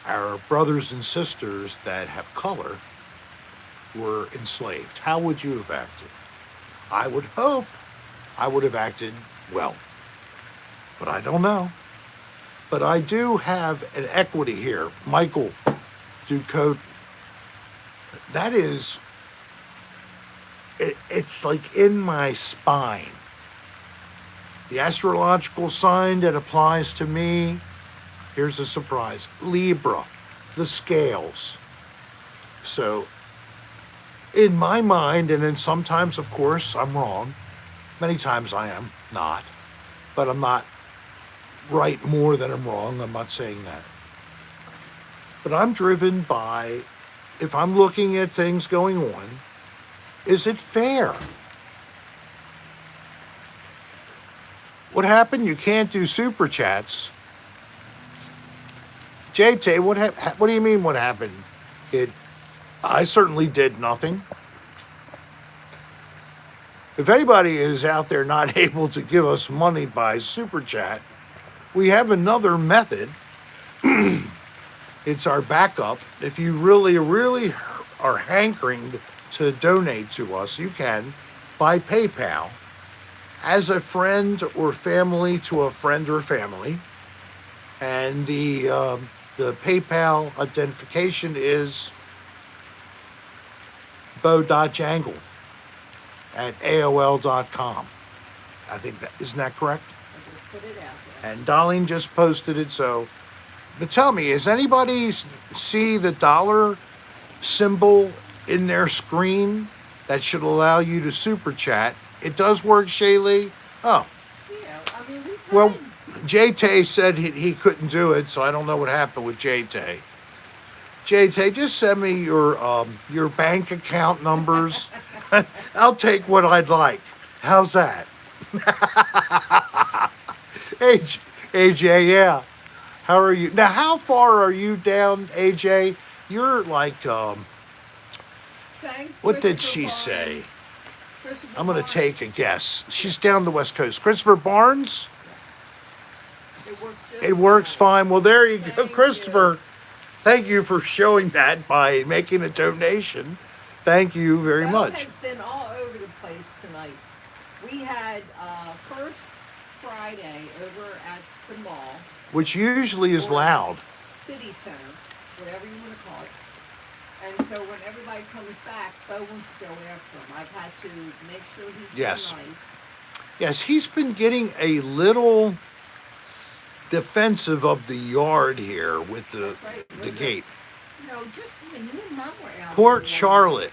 our brothers and sisters that have color were enslaved? How would you have acted? I would hope I would have acted well, but I don't know. But I do have an equity here. Michael Ducote, that is, it's like in my spine. The astrological sign that applies to me, here's a surprise, Libra, the scales. So, in my mind, and then sometimes, of course, I'm wrong. Many times I am not. But I'm not right more than I'm wrong. I'm not saying that. But I'm driven by, if I'm looking at things going on, is it fair? What happened? You can't do super chats. JT, what do you mean what happened? I certainly did nothing. If anybody is out there not able to give us money by super chat, we have another method. It's our backup. If you really, really are hankering to donate to us, you can by PayPal as a friend or family to a friend or family. And the PayPal identification is bo.jangle at AOL.com. I think isn't that correct? I just put it out there. And Darlene just posted it, so. But tell me, does anybody see the dollar symbol in their screen that should allow you to super chat? It does work, Shaylee. Oh, Yeah, I mean, we've well, had- J-Tay said he couldn't do it, so I don't know what happened with J-Tay. J-Tay, just send me your bank account numbers. I'll take what I'd like. How's that? AJ, yeah. How are you? Now, how far are you down, AJ? You're like, Thanks, what did Christopher she Barnes. say? Christopher I'm going to Barnes. take a guess. She's down the West Coast. Christopher Barnes? It works just It works fine. Well, there you go, Thank Christopher. Thank you for showing that by making a donation. Thank you very Bell much. has been all over the place tonight. We had first Friday over at the mall, Which usually is loud. City Center, whatever you want to call it. And so when everybody comes back, Bo wants to go after him. I've had to make sure he's Yes. nice. Yes, he's been getting a little defensive of the yard here with the gate. No, just when you and Mom were out. Port there, Charlotte,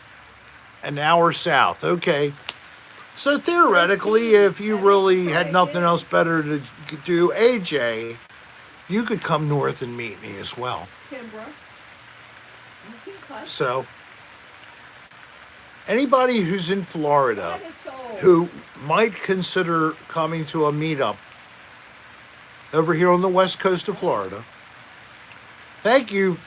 an hour south. Okay. So theoretically, if you really had nothing else better to do, AJ, you could come north and meet me as well. Kimbra. You can cut. So, anybody who's in Florida That is so. who might consider coming to a meetup over here on the west coast of Florida, thank you,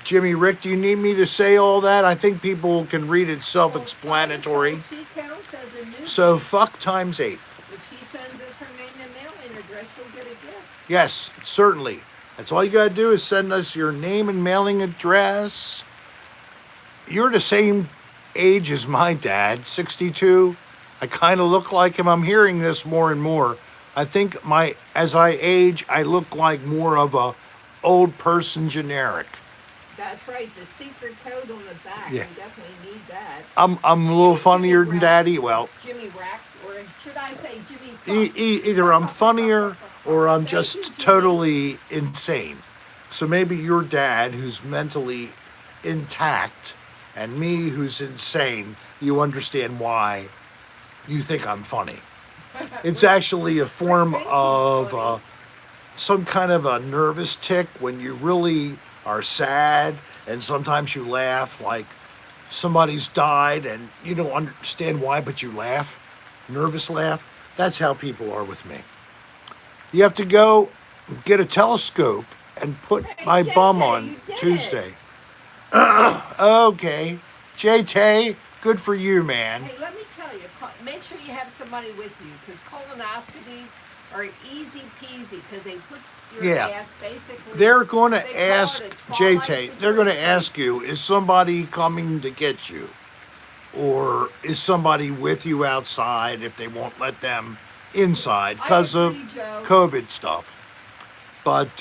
Jimmy Rick. Do you need me to say all that? I think people can read it self-explanatory. So she counts as a new. So fuck times 8. If she sends us her name and mailing address, she'll get a gift. Yes, certainly. That's all you gotta do is send us your name and mailing address. You're the same age as my dad, 62. I kind of look like him. I'm hearing this more and more. I think as I age, I look like more of a old person generic. That's right. The secret code on the back. Yeah. You definitely need that. I'm a little funnier than Daddy. Well, Jimmy Rack, or should I say Jimmy? Fuck? either I'm funnier or I'm Thank you, just Jimmy. totally insane. So maybe your dad, who's mentally intact, and me, who's insane, you understand why you think I'm funny. It's actually a form of some kind of a nervous tick when you really are sad, and sometimes you laugh like somebody's died and you don't understand why, but you laugh, nervous laugh. That's how people are with me. You have to go get a telescope and put my JT, bum on you did Tuesday. Okay. JT, good for you, man. Hey, let me tell you. Make sure you have somebody with you, because colonoscopies are easy peasy, because they put your Yeah. ass basically. They're going they to call ask, it a twilight JT, they're going to between ask you, is somebody coming to get you? Or is somebody with you outside if they won't let them inside because of agree, Joe. COVID stuff? But,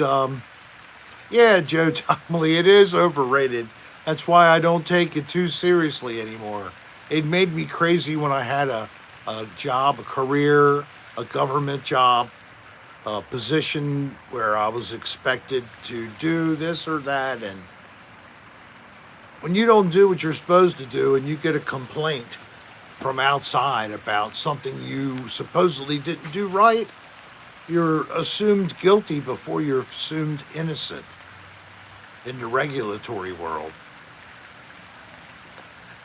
yeah, Joe Tomley, it is overrated. That's why I don't take it too seriously anymore. It made me crazy when I had a job, a career, a government job, a position where I was expected to do this or that. And when you don't do what you're supposed to do and you get a complaint from outside about something you supposedly didn't do right, you're assumed guilty before you're assumed innocent in the regulatory world.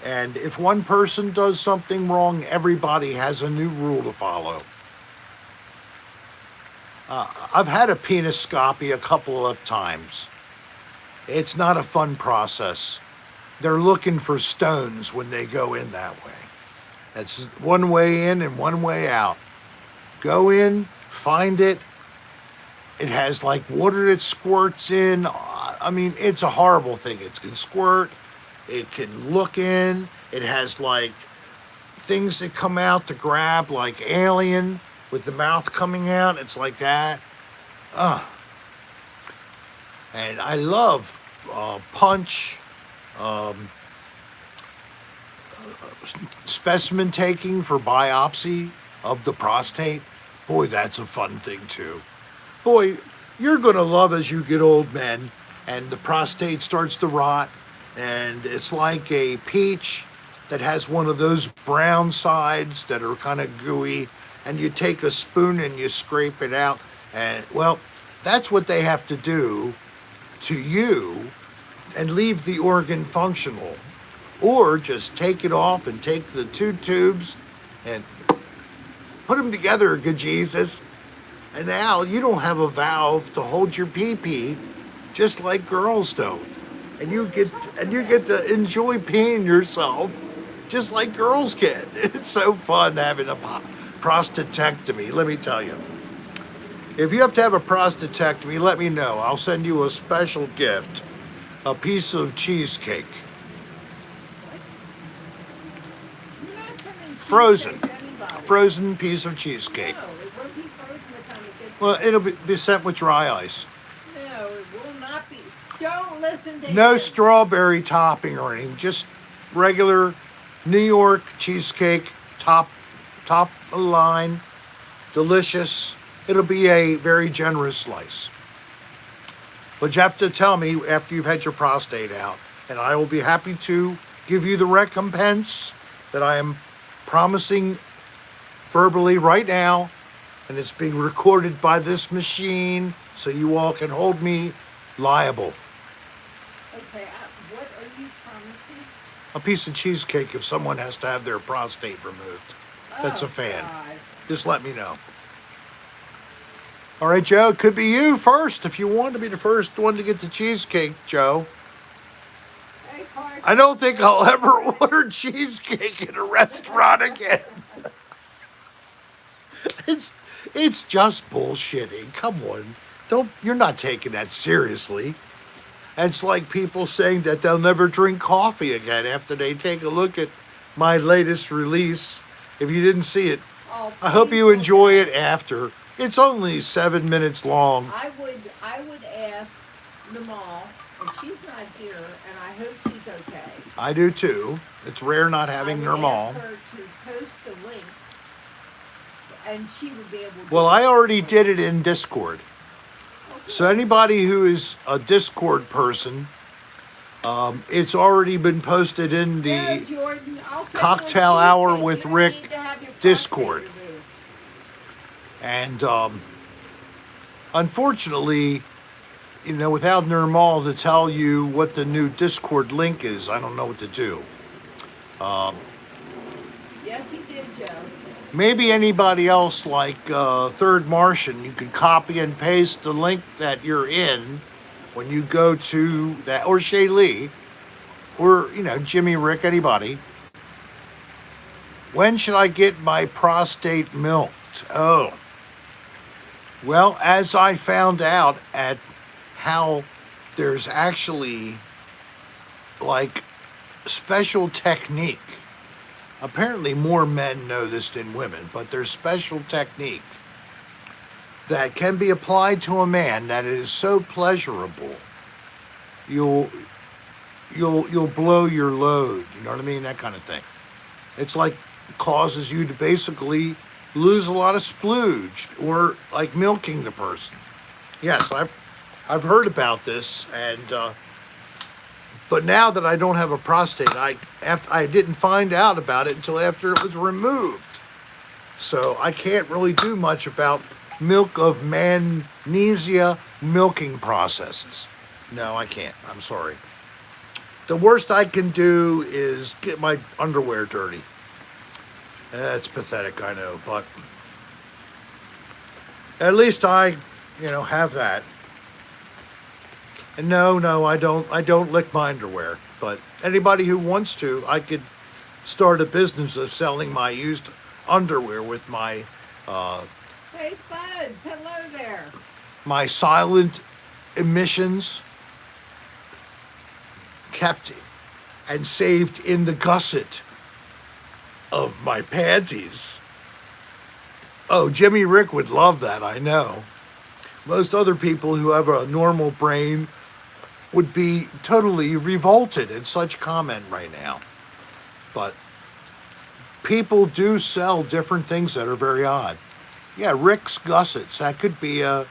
And if one person does something wrong, everybody has a new rule to follow. I've had a peniscopy a couple of times. It's not a fun process. They're looking for stones when they go in that way. That's one way in and one way out. Go in, find it. It has like water that squirts in. I mean, it's a horrible thing. It can squirt. It can look in. It has like things that come out to grab, like Alien with the mouth coming out. It's like that. And I love punch, specimen taking for biopsy of the prostate. Boy, that's a fun thing too. Boy, you're going to love as you get old, men, and the prostate starts to rot, and it's like a peach that has one of those brown sides that are kind of gooey, and you take a spoon and you scrape it out, and well, that's what they have to do to you and leave the organ functional. Or just take it off and take the 2 tubes and put them together, good Jesus. And now you don't have a valve to hold your pee-pee, just like girls don't. And you get to enjoy peeing yourself, just like girls can. It's so fun having a prostatectomy, let me tell you. If you have to have a prostatectomy, let me know. I'll send you a special gift, a piece of cheesecake. Frozen. Frozen piece of cheesecake. No, it won't be frozen by the time it gets Well, it'll be sent with dry ice. No, it will not be. Don't listen to No him. strawberry topping or anything. Just regular New York cheesecake, top of the line, delicious. It'll be a very generous slice. But you have to tell me after you've had your prostate out, and I will be happy to give you the recompense that I am promising verbally right now, and it's being recorded by this machine, so you all can hold me liable. Okay, what are you promising? A piece of cheesecake if someone has to have their prostate removed. That's a fan. God. Just let me know. All right, Joe, it could be you first if you want to be the first one to get the cheesecake, Joe. Hey, Clark. I don't think I'll ever order cheesecake in a restaurant again. It's just bullshitting. Come on. You're not taking that seriously. It's like people saying that they'll never drink coffee again after they take a look at my latest release. If you didn't see it, Oh, I hope please you don't. enjoy it after. It's only 7 minutes long. I would ask the mall, and she's not here, and I hope she's okay. I do too. It's rare not having I would Nermal. ask her to post the link, and she would be able to. Well, I already did it in Discord. So anybody who is a Discord person, it's already been posted in No, the Jordan, I'll send you a Cocktail Hour cheesecake. with You don't Rick need to have your prostate Discord. removed. And unfortunately, without Nermal to tell you what the new Discord link is, I don't know what to do. Yes, he did, Joe. Maybe anybody else like Third Martian, you could copy and paste the link that you're in when you go to that, or Shay Lee, or, Jimmy, Rick, anybody. When should I get my prostate milked? Oh. Well, as I found out at how there's actually like special technique. Apparently more men know this than women, but there's special technique that can be applied to a man that is so pleasurable. You'll blow your load, you know what I mean? That kind of thing. It's like causes you to basically lose a lot of splooge, or like milking the person. Yes, I've heard about this, and but now that I don't have a prostate, I didn't find out about it until after it was removed. So I can't really do much about milk of Manesia milking processes. No, I can't. I'm sorry. The worst I can do is get my underwear dirty. That's pathetic, I know, but at least I, have that. And no, I don't lick my underwear. But anybody who wants to, I could start a business of selling my used underwear with my Hey, Buds, hello there. my silent emissions kept and saved in the gusset of my panties. Oh, Jimmy Rick would love that, I know. Most other people who have a normal brain would be totally revolted at such comment right now. But people do sell different things that are very odd. Yeah, Rick's Gussets, that could be a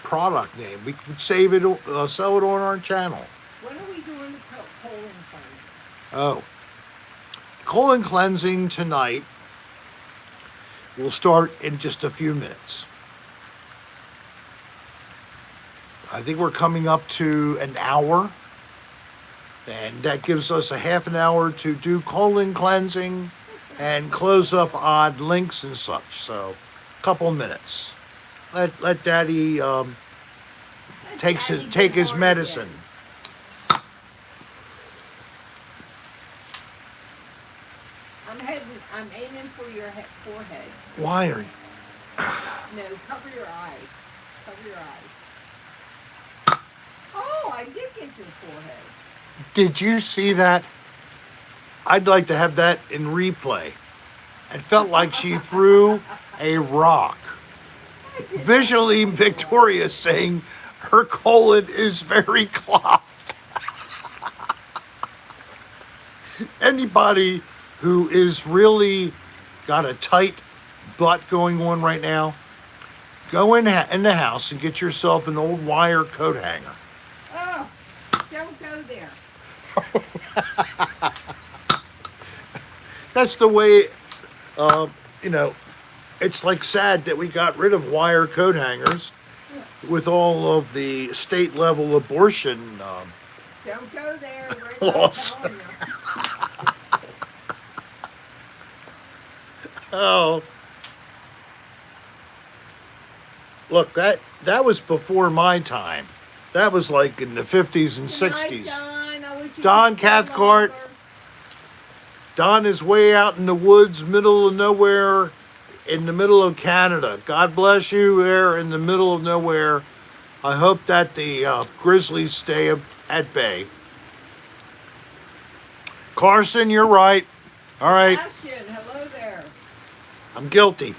product name. We could save it, sell it on our channel. When are we doing the colon cleansing? Oh, colon cleansing tonight will start in just a few minutes. I think we're coming up to an hour, and that gives us a half an hour to do colon cleansing and close up odd links and such. So, a couple minutes. Let Daddy take his medicine. I'm aiming for your forehead. Why are you? No, cover your eyes. Cover your eyes. Oh, I did get your forehead. Did you see that? I'd like to have that in replay. It felt like she threw a rock. Visually, Victoria saying her colon is very clogged. Anybody who is really got a tight butt going on right now, go in the house and get yourself an old wire coat hanger. Oh, don't go there. That's the way, it's like sad that we got rid of wire coat hangers with all of the state level abortion Don't go there. laws. Oh. Look, that was before my time. That was like in the 50s and 60s. Don Cathcart. Don is way out in the woods, middle of nowhere, in the middle of Canada. God bless you there in the middle of nowhere. I hope that the grizzlies stay at bay. Carson, you're right. All right. Sebastian, hello there. I'm guilty.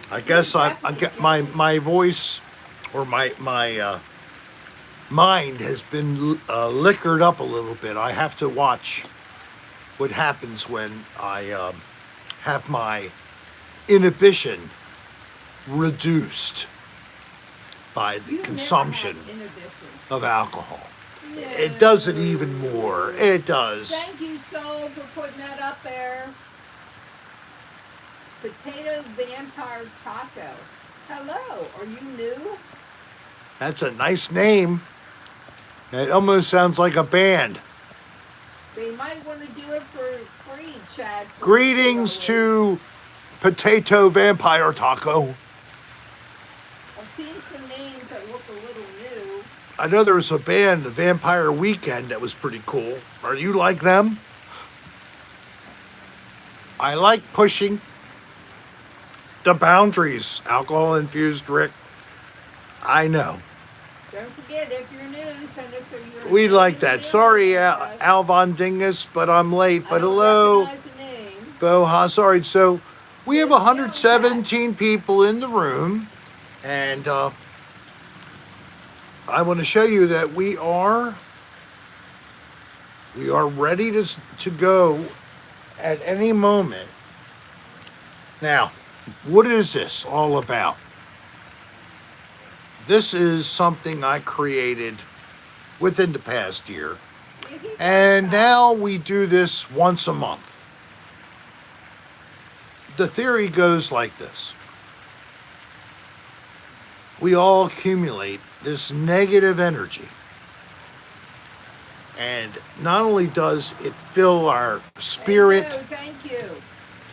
I guess I get my voice or my mind has been liquored up a little bit. I have to watch what happens when I have my inhibition reduced by the consumption of alcohol. No. It does it even more. It does. Thank you, Soul, for putting that up there. Potato Vampire Taco. Hello, are you new? That's a nice name. It almost sounds like a band. They might want to do it for free, Chad. Greetings to Potato Vampire Taco. I've seen some names that look a little new. I know there was a band, the Vampire Weekend, that was pretty cool. Are you like them? I like pushing the boundaries. Alcohol-infused Rick. I know. Don't forget, if you're new, send us your We like that. Sorry, Al Von Dingus, but I'm late. But hello, Boha. Sorry. So we have 117 people in the room, and I want to show you that we are ready to go at any moment. Now, what is this all about? This is something I created within the past year. And now we do this once a month. The theory goes like this. We all accumulate this negative energy. And not only does it fill our spirit. Hey, no, thank you.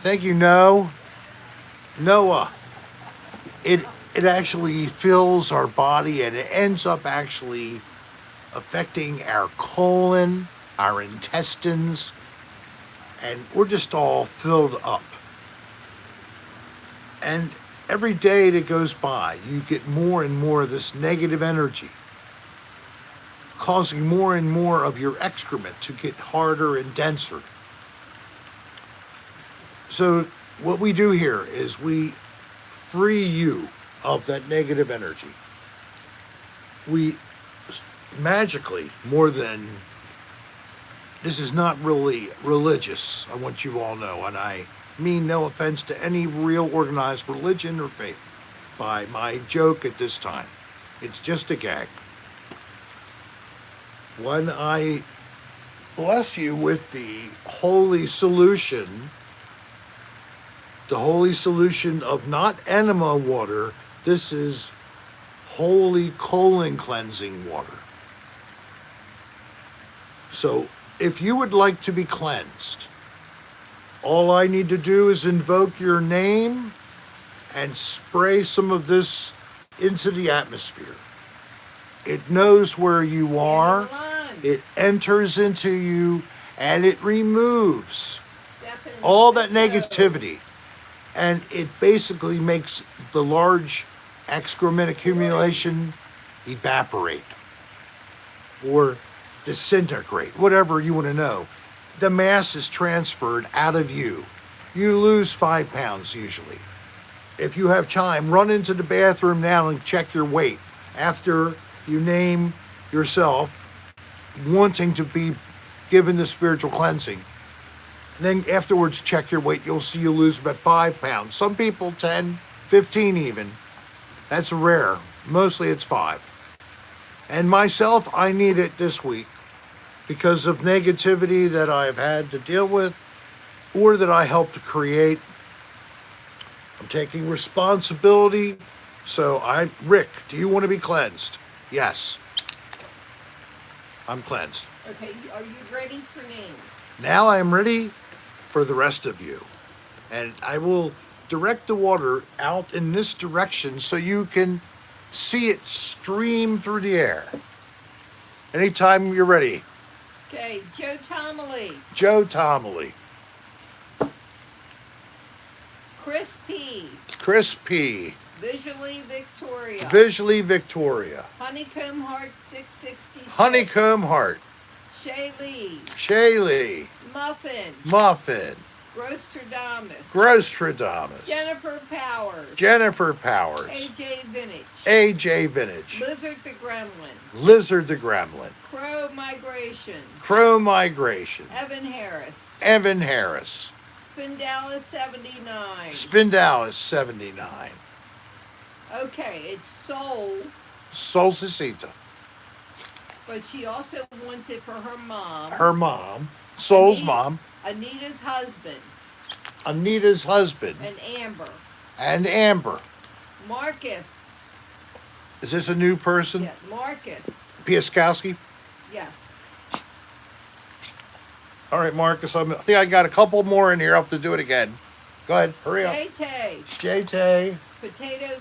Thank you, Noah. It actually fills our body, and it ends up actually affecting our colon, our intestines, and we're just all filled up. And every day that goes by, you get more and more of this negative energy. causing more and more of your excrement to get harder and denser. So what we do here is we free you of that negative energy. We magically, more than, this is not really religious, I want you all know, and I mean no offense to any real organized religion or faith by my joke at this time. It's just a gag. When I bless you with the holy solution of not enema water, this is holy colon cleansing water. So if you would like to be cleansed, all I need to do is invoke your name and spray some of this into the atmosphere. It knows where you are, it enters into you, and it removes all that negativity. And it basically makes the large excrement accumulation evaporate or disintegrate, whatever you want to know. The mass is transferred out of you. You lose 5 pounds usually. If you have time, run into the bathroom now and check your weight after you name yourself wanting to be given the spiritual cleansing. And then afterwards, check your weight. You'll see you lose about 5 pounds. Some people 10, 15 even. That's rare. Mostly it's 5. And myself, I need it this week because of negativity that I've had to deal with or that I helped to create. I'm taking responsibility. So Rick, do you want to be cleansed? Yes. I'm cleansed. Okay, are you ready for names? Now I am ready for the rest of you. And I will direct the water out in this direction so you can see it stream through the air. Anytime you're ready. Okay, Joe Tomley. Joe Tomley. Chris P. Visually Victoria. Visually Victoria. Honeycomb Heart 666. Honeycomb Heart. Shay Lee. Muffin. Grostradamus. Jennifer Powers. AJ Vintage. Lizard the Gremlin. Crow Migration. Evan Harris. Spindalis 79. Okay, it's Soul. Solcita. But she also wants it for her mom. Her mom. Soul's mom. Anita's husband. And Amber. Marcus. Is this a new person? Yeah, Marcus. Piaskowski? Yes. All right, Marcus. I think I got a couple more in here. I'll have to do it again. Go ahead. Hurry up. J-Tay. Potato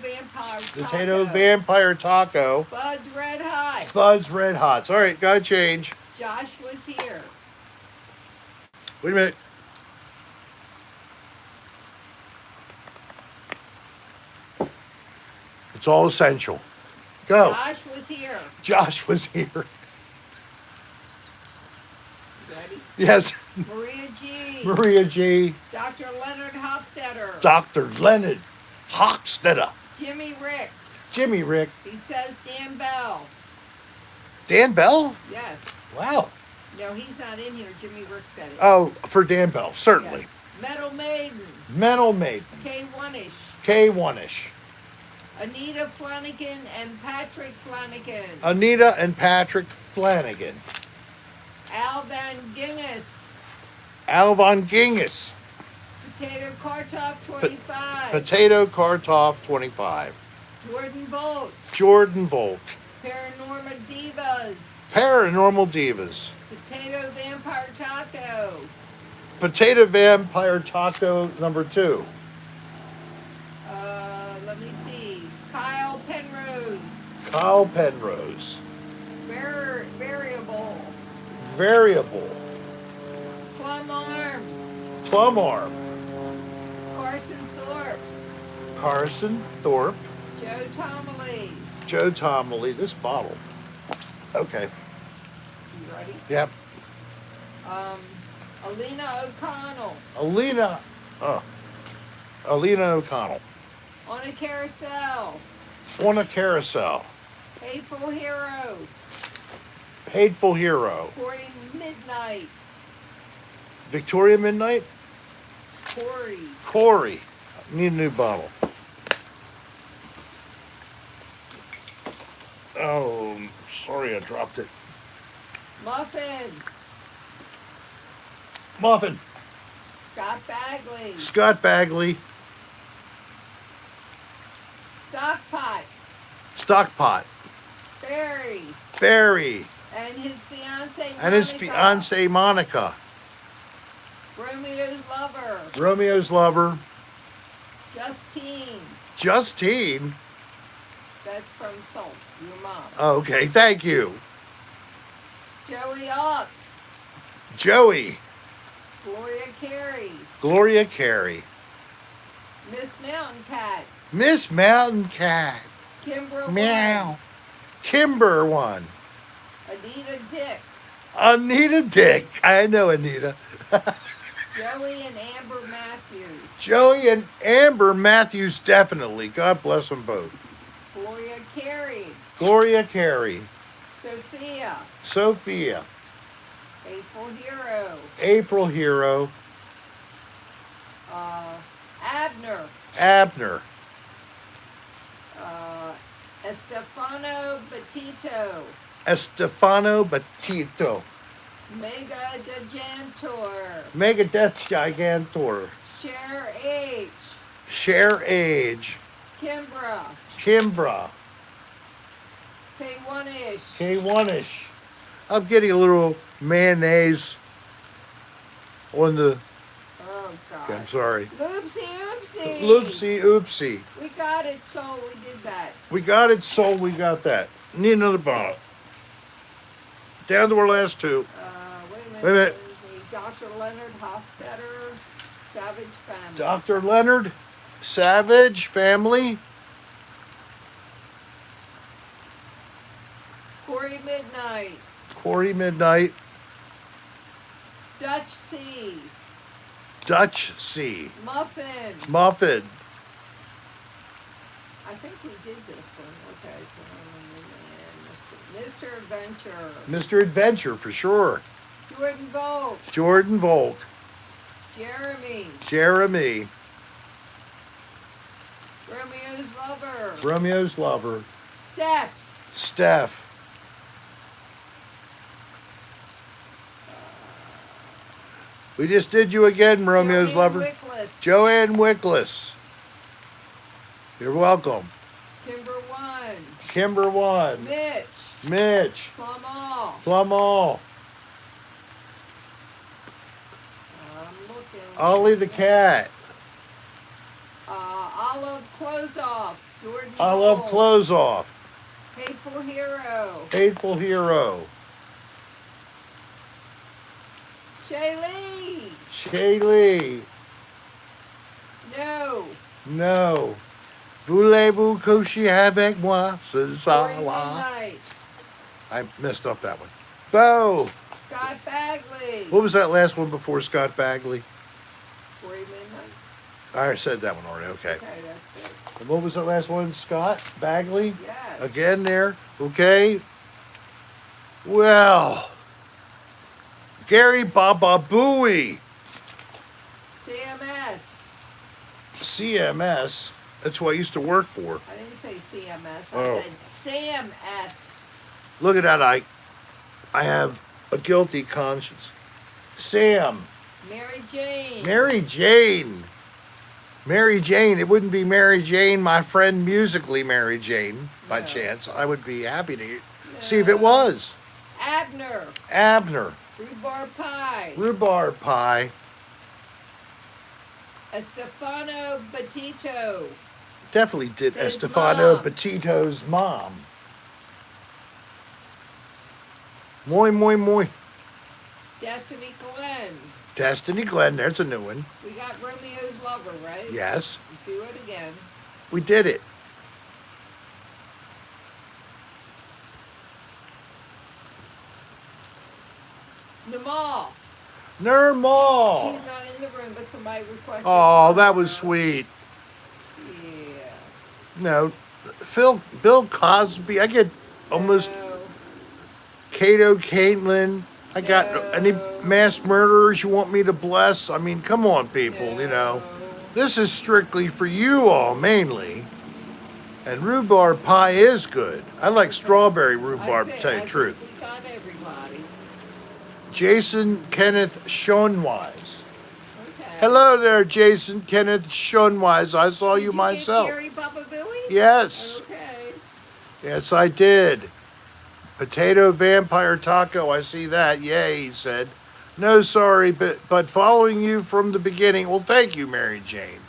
Vampire Taco. Bud's Red Hots. All right, gotta change. Josh was here. Wait a minute. It's all essential. Go. Josh was here. Ready? Yes. Maria G. Dr. Leonard Hofstetter. Jimmy Rick. He says Dan Bell. Dan Bell? Yes. Wow. No, he's not in here. Jimmy Rick said it. Oh, for Dan Bell, certainly. Yes. Metal Maiden. K1ish. Anita Flanagan and Patrick Flanagan. Al Van Ginges. Potato Kartoff 25. Jordan Volt. Paranormal Divas. Potato Vampire Taco number 2. Let me see. Kyle Penrose. Variable. Plum Arm. Carson Thorpe. Joe Tomley. This bottle. Okay. You ready? Yep. Alina O'Connell. Alina O'Connell. On a Carousel. On a Carousel. Hateful Hero. Hateful Hero. Corey Midnight. Victoria Midnight. Corey. Need a new bottle. Oh, sorry, I dropped it. Muffin. Muffin. Scott Bagley. Scott Bagley. Stockpot. Stockpot. Barry. Barry. And his fiancee Monica. And his fiancee Monica. Romeo's lover. Romeo's lover. Justine. Justine. That's from Soul, your mom. Okay, thank you. Joey Ott. Joey. Gloria Carey. Gloria Carey. Miss Mountain Cat. Miss Mountain Cat. Kimber Meow. Kimber won. Anita Dick. Anita Dick. I know Anita. Joey and Amber Matthews. Joey and Amber Matthews, definitely. God bless them both. Gloria Carey. Gloria Carey. Sophia. Sophia. Faithful Hero. April Hero. Abner. Abner. Estefano Batito. Estefano Batito. Mega Dejantor. Megadeth Gigantor. Cher H. Share Age. Kimbra. Kimbra. K1ish. K1ish. I'm getting a little mayonnaise on the... Oh, God. I'm sorry. Loopsy oopsie. Loopsy oopsie. We got it, so we did that. We got it, sold, we got that. Need another bottle. Down to our last two. Wait a minute. Wait a minute. Dr. Leonard Hofstetter, Savage Family. Dr. Leonard, Savage Family. Corey Midnight. Corey Midnight. Dutch C. Dutch C. Muffin. Muffin. I think we did this one. Okay. Mr. Adventure. Mr. Adventure, for sure. Jordan Volk. Jordan Volk. Jeremy. Jeremy. Romeo's Lover. Romeo's Lover. Steph. Steph. We just did you again, Romeo's Joanne Lover. Wickless. Joanne Wickless. You're welcome. Kimber One. Kimber One. Mitch. Mitch. Plum All. Plum All. I'm looking. Ollie the Cat. Olive Closeoff. Jordan Olive Soul. Close Off. Hateful Hero. Hateful Hero. Shaylee. Shaylee. No. No. Voulez-vous coucher avec moi, ce Corey soir? Midnight. I messed up that one. Bo. Scott Bagley. What was that last one before Scott Bagley? Corey Midnight. I said that one already. Okay. Okay, that's it. And what was that last one? Scott Bagley? Yes. Again there. Okay. Well, Gary Baba Booey. CMS. CMS. That's who I used to work for. I didn't say CMS. Oh. I said CMS. Look at that. I have a guilty conscience. Sam. Mary Jane. Mary Jane. Mary Jane. It wouldn't be Mary Jane, my friend musically Mary Jane, by No. chance. I would be happy to see if it was. Abner. Abner. Rhubarb Pie. Rhubarb Pie. Estefano Batito. Definitely did His Estefano mom. Petito's mom. Moi, moi, moi. Destiny Glenn. Destiny Glenn, there's a new one. We got Romeo's Lover, right? Yes, Do it again. we did it. Normal. Normal. She's not in the room, but somebody requested. Oh, that her. was sweet. Yeah. No, Bill Cosby. I get almost No. Cato Caitlin. I got any No. mass murderers you want me to bless? I mean, come on, people, you know. No. This is strictly for you all, mainly. And rhubarb pie is good. I like strawberry rhubarb, to tell you the truth. We got everybody. Jason Kenneth Schoenwise. Okay. Hello there, Jason Kenneth Schoenwise. I saw you myself. Did you get Gary Bubba Billy? Yes. Okay. Yes, I did. Potato vampire taco, I see that. Yay, he said. No, sorry, but following you from the beginning. Well, thank you, Mary Jane.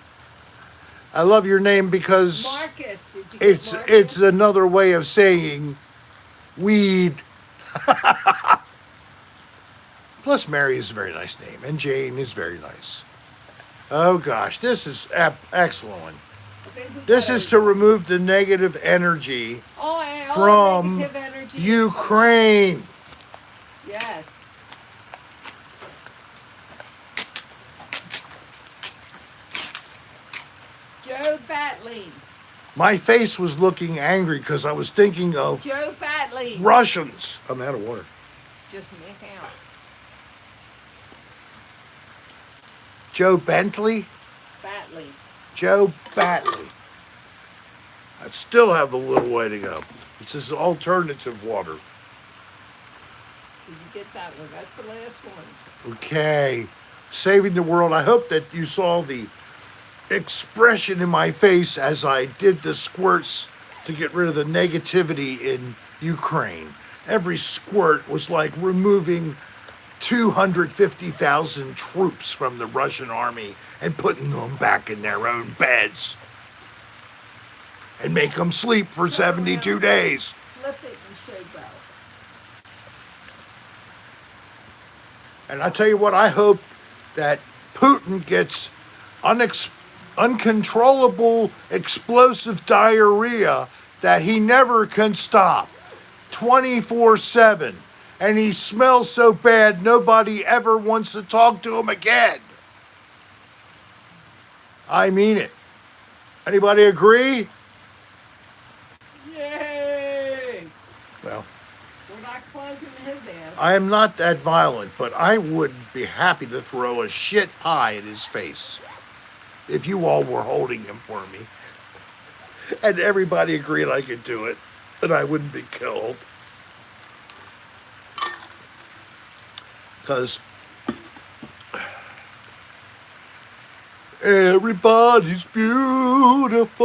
I love your name because Marcus, did you get Marcus? it's another way of saying weed. Plus, Mary is a very nice name, and Jane is very nice. Oh gosh, this is excellent. This is to remove the negative energy from negative energy Ukraine. Yes. Joe Batley. My face was looking angry because I was thinking of Joe Batley. Russians. I'm out of water. Just make out. Joe Bentley? Batley. Joe Batley. I still have a little way to go. This is alternative water. Did you get that one? That's the last one. Okay. Saving the world. I hope that you saw the expression in my face as I did the squirts to get rid of the negativity in Ukraine. Every squirt was like removing 250,000 troops from the Russian army and putting them back in their own beds and make them sleep for 72 days. Flip it and show go. And I tell you what, I hope that Putin gets uncontrollable explosive diarrhea that he never can stop 24/7. And he smells so bad, nobody ever wants to talk to him again. I mean it. Anybody agree? Yay! Well, we're not closing his ass. I am not that violent, but I would be happy to throw a shit pie in his face if you all were holding him for me. And everybody agreed I could do it, and I wouldn't be killed. Because everybody's beautiful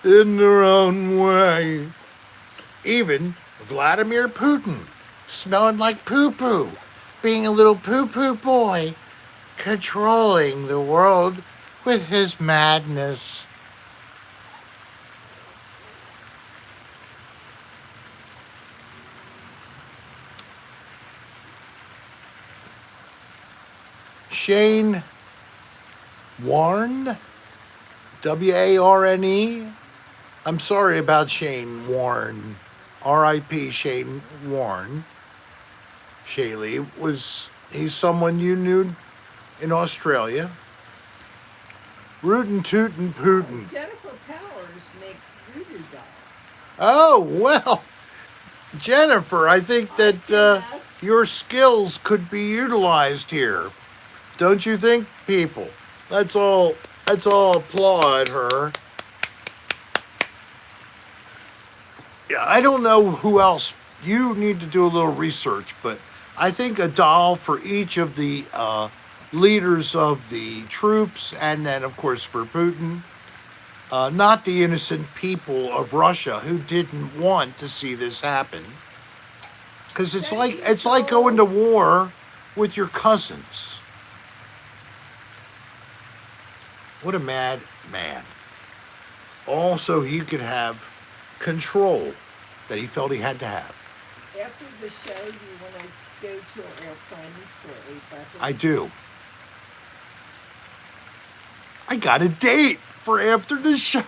in their own way. Even Vladimir Putin, smelling like poo-poo, being a little poo-poo boy, controlling the world with his madness. Shane Warne, W-A-R-N-E. I'm sorry about Shane Warne, R.I.P. Shane Warne. Shaylee he's someone you knew in Australia. Rootin' Tootin' Putin. Jennifer Powers makes voodoo dolls. Oh, well, Jennifer, I think that your skills could be utilized here. Don't you think, people? Let's all applaud her. Yeah, I don't know who else. You need to do a little research, but I think a doll for each of the leaders of the troops, and then, of course, for Putin. Not the innocent people of Russia who didn't want to see this happen. Because it's like going to war with your cousins. What a mad man. Also, he could have control that he felt he had to have. After the show, do you want to go to our friends for a bucket? I do. I got a date for after the show.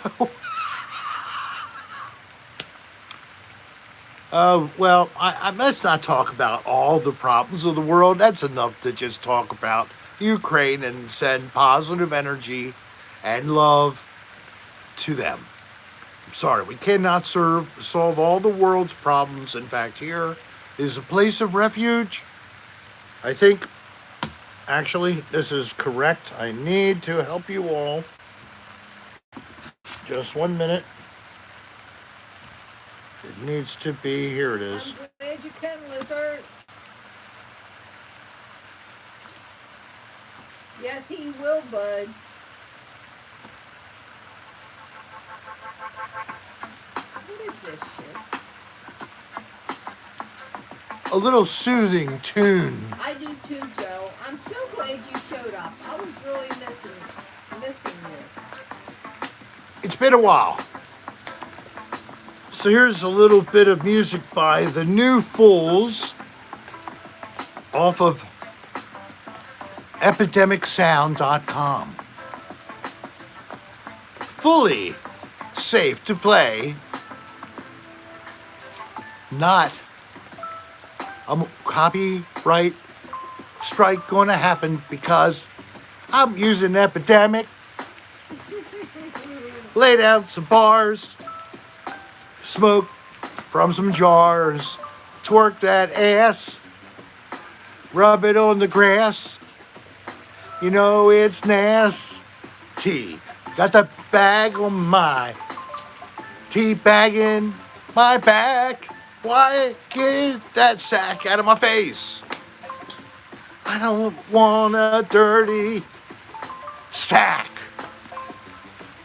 Well, let's not talk about all the problems of the world. That's enough to just talk about Ukraine and send positive energy and love to them. I'm sorry, we cannot solve all the world's problems. In fact, here is a place of refuge. I think, actually, this is correct. I need to help you all. Just 1 minute. It needs to be, here it is. I'm glad you came, Lizard. Yes, he will, bud. What is this shit? A little soothing tune. I do too, Joe. I'm so glad you showed up. I was really missing you. It's been a while. So here's a little bit of music by the New Fools off of epidemicsound.com. Fully safe to play. Not a copyright strike going to happen because I'm using Epidemic. Lay down some bars. Smoke from some jars, twerk that ass, rub it on the grass. You know it's nasty. Got the bag on my tea bagging my back. Why get that sack out of my face? I don't want a dirty sack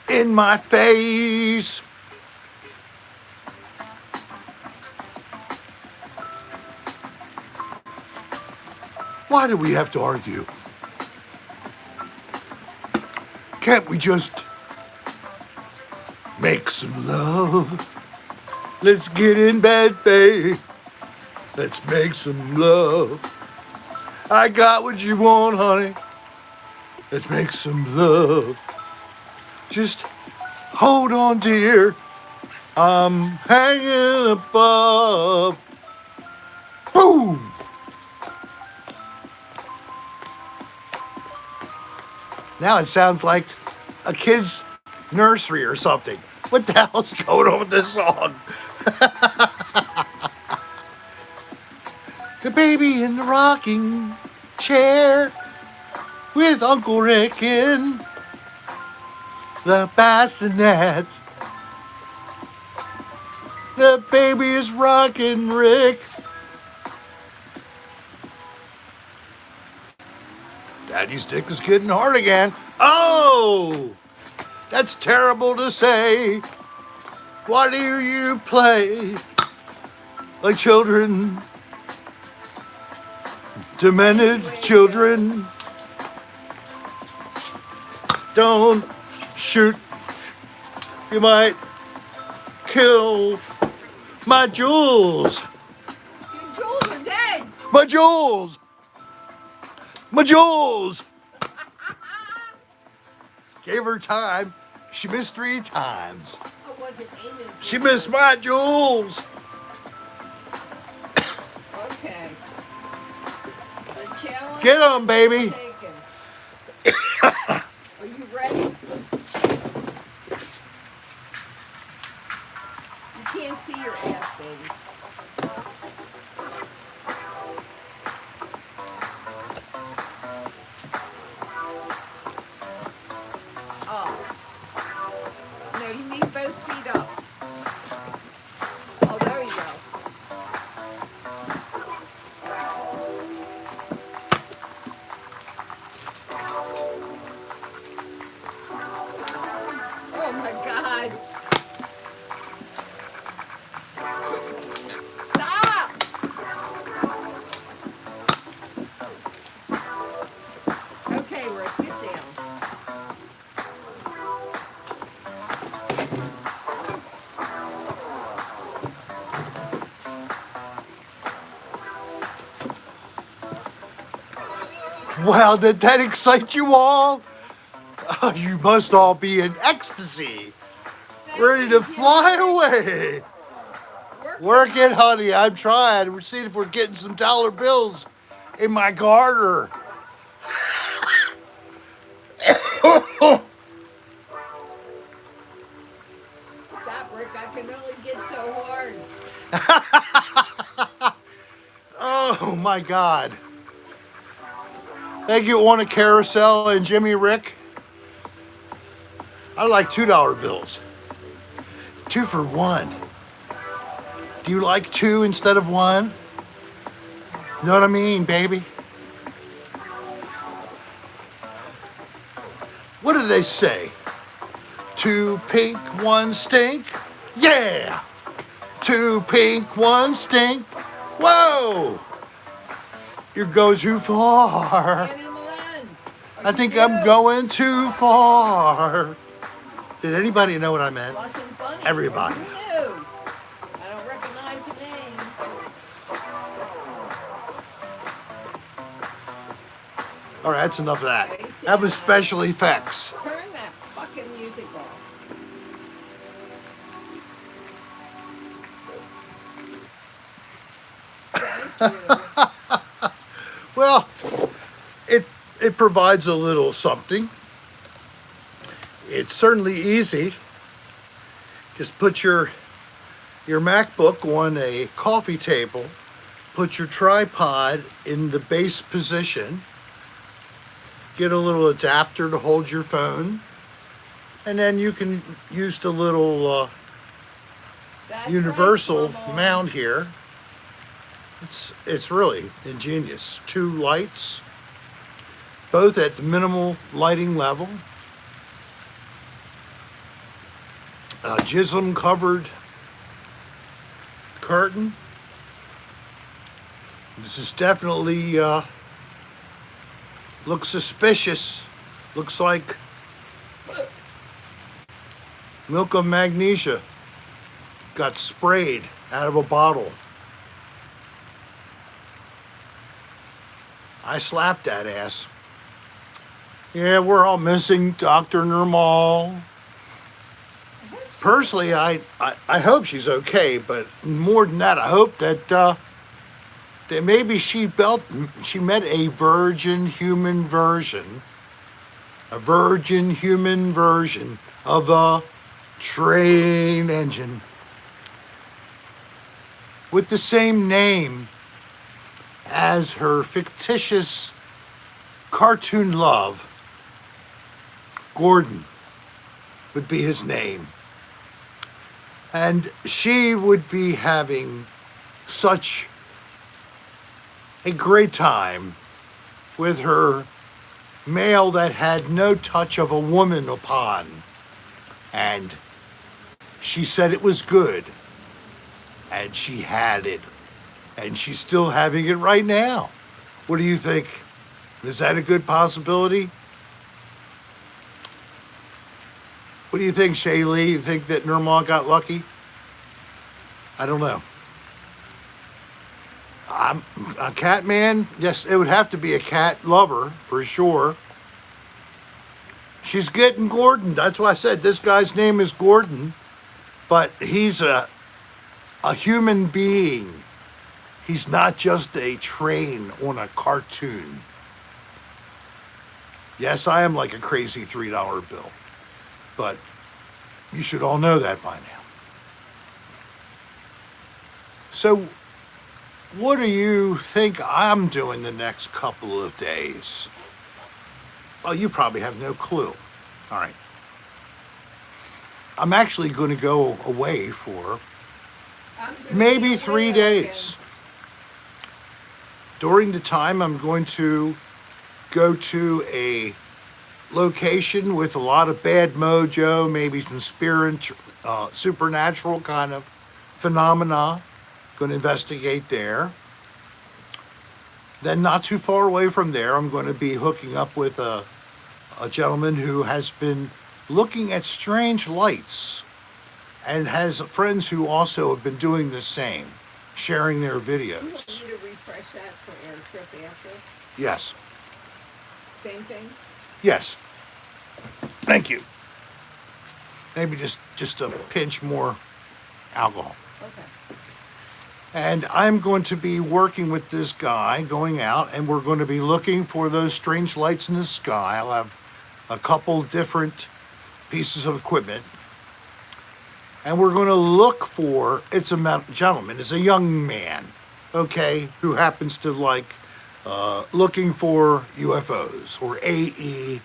in my face. Why do we have to argue? Can't we just make some love? Let's get in bed, babe. Let's make some love. I got what you want, honey. Let's make some love. Just hold on, dear. I'm hanging above. Boom! Now it sounds like a kid's nursery or something. What the hell's going on with this song? The baby in the rocking chair with Uncle Rick in the bassinet. The baby is rocking Rick. Daddy's dick is getting hard again. Oh! That's terrible to say. Why do you play like children? Demented children. Don't shoot. You might kill my jewels. Your jewels are dead. My jewels. My jewels. Gave her time. She missed 3 times. I wasn't aiming for She missed my jewels. Okay. The challenge Get 'em, baby. is taken. Are you ready? You can't see your ass, baby. Oh. No, you need both feet up. Oh, there you go. Oh my God. Stop! Okay, Rick, get down. Well, did that excite you all? Oh, you must all be in ecstasy, ready to fly away. We're Work it, honey. I'm trying. We're seeing if we're getting some dollar bills in my garter. Stop, Rick. I can only get so hard. Oh my God. Thank you, on a carousel and Jimmy Rick. I like $2 bills. 2 for 1. Do you like 2 instead of 1? Know what I mean, baby? What do they say? 2 pink, 1 stink? Yeah! 2 pink, 1 stink? Whoa! You're going too far. Annie Milan, I think I'm going too far. Did anybody know what I meant? Blushing Bunny. Everybody. Who knew? I don't recognize the name. All right, that's enough of that. That was special effects. Turn that fucking music off. Thank you. Well, it provides a little something. It's certainly easy. Just put your MacBook on a coffee table, put your tripod in the base position, get a little adapter to hold your phone, and then you can use the little That's universal right, Mama. mount here. It's really ingenious. 2 lights, both at the minimal lighting level. A jism covered curtain. This is definitely looks suspicious. Looks like milk of magnesia got sprayed out of a bottle. I slapped that ass. Yeah, we're all missing Dr. Normal. Personally, I hope she's okay, but more than that, I hope that that maybe she met a virgin human version of a train engine with the same name as her fictitious cartoon love. Gordon would be his name. And she would be having such a great time with her male that had no touch of a woman upon. And she said it was good. And she had it. And she's still having it right now. What do you think? Is that a good possibility? What do you think, Shaylee? You think that Nirmal got lucky? I don't know. I'm a cat man. Yes, it would have to be a cat lover for sure. She's getting Gordon. That's why I said this guy's name is Gordon, but he's a human being. He's not just a train on a cartoon. Yes, I am like a crazy $3 bill, but you should all know that by now. So, what do you think I'm doing the next couple of days? Well, you probably have no clue. All right. I'm actually going to go away for maybe 3 days. During the time, I'm going to go to a location with a lot of bad mojo, maybe some supernatural kind of phenomena. Going to investigate there. Then not too far away from there, I'm going to be hooking up with a gentleman who has been looking at strange lights and has friends who also have been doing the same, sharing their videos. Do you want me to refresh that for air trip after? Yes. Same thing? Yes. Thank you. Maybe just a pinch more alcohol. Okay. And I'm going to be working with this guy, going out, and we're going to be looking for those strange lights in the sky. I'll have a couple different pieces of equipment. And we're going to look for, it's a gentleman, it's a young man, okay, who happens to like looking for UFOs or AE,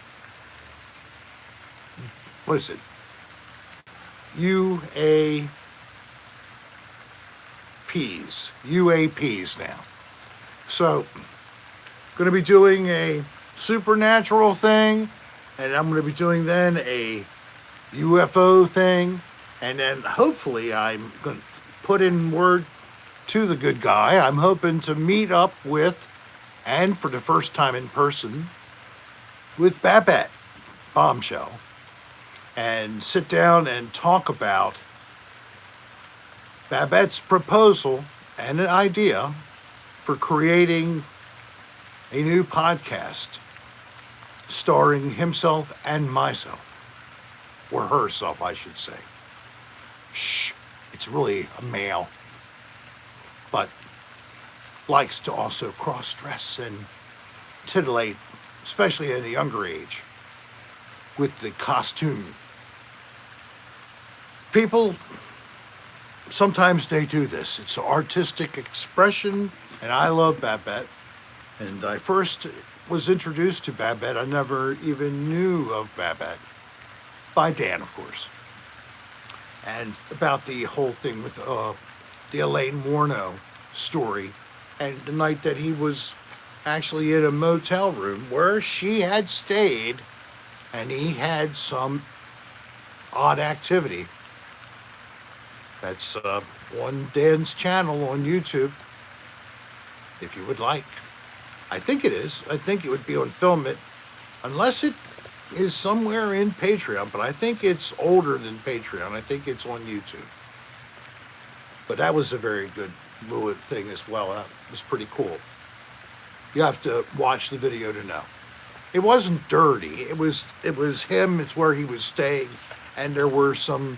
what is it? UAPs now. So, going to be doing a supernatural thing, and I'm going to be doing then a UFO thing, and then hopefully I'm going to put in word to the good guy. I'm hoping to meet up with, and for the first time in person, with Babette Bombshell, and sit down and talk about Babette's proposal and an idea for creating a new podcast starring himself and myself, or herself, I should say. Shh, it's really a male, but likes to also cross-dress and titillate, especially at a younger age, with the costume. People, sometimes they do this. It's an artistic expression, and I love Babette. And I first was introduced to Babette. I never even knew of Babette. By Dan, of course. And about the whole thing with the Elaine Morneau story, and the night that he was actually in a motel room where she had stayed, and he had some odd activity. That's on Dan's channel on YouTube, if you would like. I think it is. I think it would be on Film It, unless it is somewhere in Patreon, but I think it's older than Patreon. I think it's on YouTube. But that was a very good fluid thing as well. That was pretty cool. You have to watch the video to know. It wasn't dirty. It was him. It's where he was staying, and there were some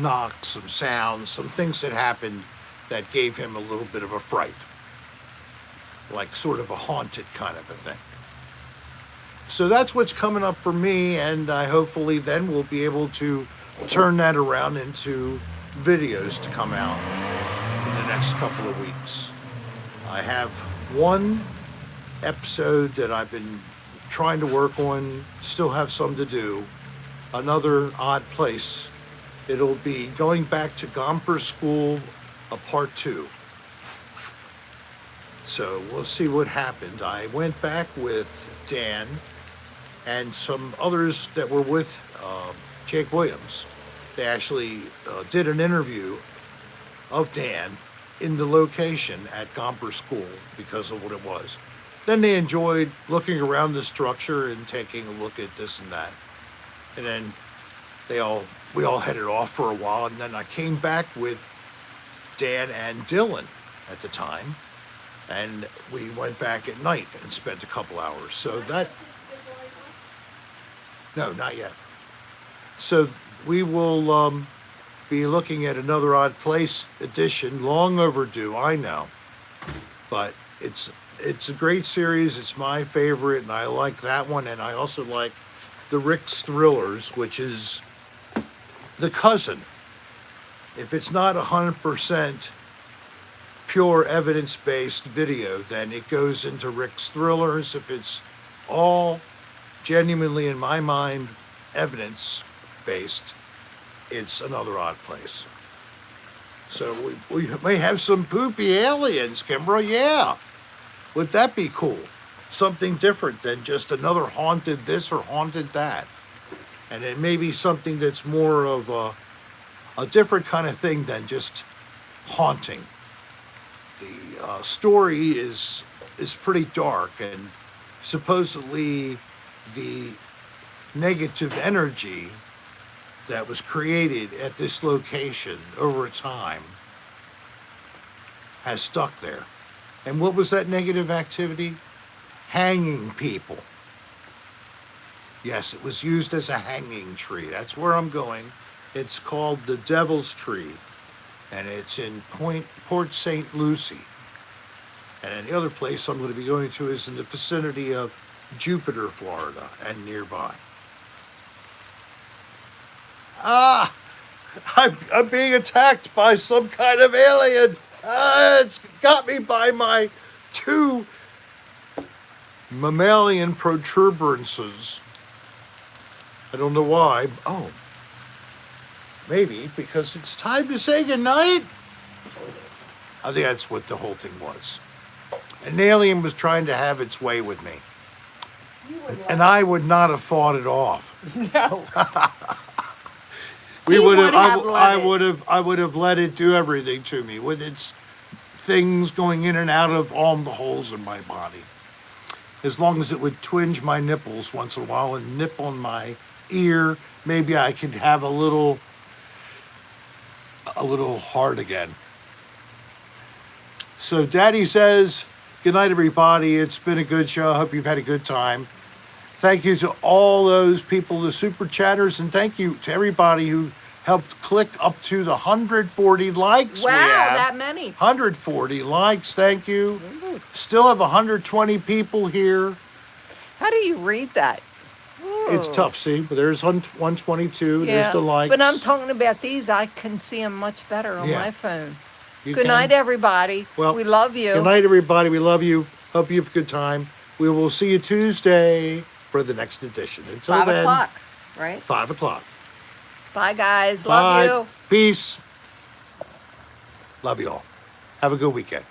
knocks, some sounds, some things that happened that gave him a little bit of a fright, like sort of a haunted kind of a thing. So that's what's coming up for me, and I hopefully then will be able to turn that around into videos to come out in the next couple of weeks. I have one episode that I've been trying to work on, still have some to do, another odd place. It'll be going back to Gomper School, a part 2. So we'll see what happened. I went back with Dan and some others that were with Jake Williams. They actually did an interview of Dan in the location at Gomper School because of what it was. Then they enjoyed looking around the structure and taking a look at this and that. And then we all headed off for a while, and then I came back with Dan and Dylan at the time, and we went back at night and spent a couple hours. So that, no, not yet. So we will be looking at another Odd Place edition, long overdue, I know, but it's a great series. It's my favorite, and I like that one, and I also like the Rick's Thrillers, which is the cousin. If it's not 100% pure evidence-based video, then it goes into Rick's Thrillers. If it's all genuinely, in my mind, evidence-based, it's another Odd Place. So we may have some poopy aliens, Kimbra. Yeah. Would that be cool? Something different than just another haunted this or haunted that. And it may be something that's more of a different kind of thing than just haunting. The story is pretty dark, and supposedly the negative energy that was created at this location over time has stuck there. And what was that negative activity? Hanging people. Yes, it was used as a hanging tree. That's where I'm going. It's called the Devil's Tree. and it's in Port St. Lucie. And then the other place I'm going to be going to is in the vicinity of Jupiter, Florida, and nearby. I'm being attacked by some kind of alien. It's got me by my 2 mammalian protuberances. I don't know why. Oh, maybe because it's time to say goodnight. I think that's what the whole thing was. An alien was trying to have its way with me. And I would not have fought it off. No. I would have let it do everything to me with its things going in and out of all the holes in my body. As long as it would twinge my nipples once in a while and nip on my ear, maybe I could have a little heart again. So Daddy says, good night, everybody. It's been a good show. I hope you've had a good time. Thank you to all those people, the super chatters, and thank you to everybody who helped click up to the 140 likes. Wow, we have. that many. 140 likes, thank you. Still have 120 people here. How do you read that? It's tough, see? But there's 122, there's the likes. But I'm talking about these. I can see them much better on my phone. You Good night, everybody. Well, we love you. Good night, everybody. We love you. Hope you have a good time. We will see you Tuesday for the next edition. Until 5 then. 5 o'clock, right? 5 o'clock. Bye, guys. Bye. Love you. Peace. Love you all. Have a good weekend.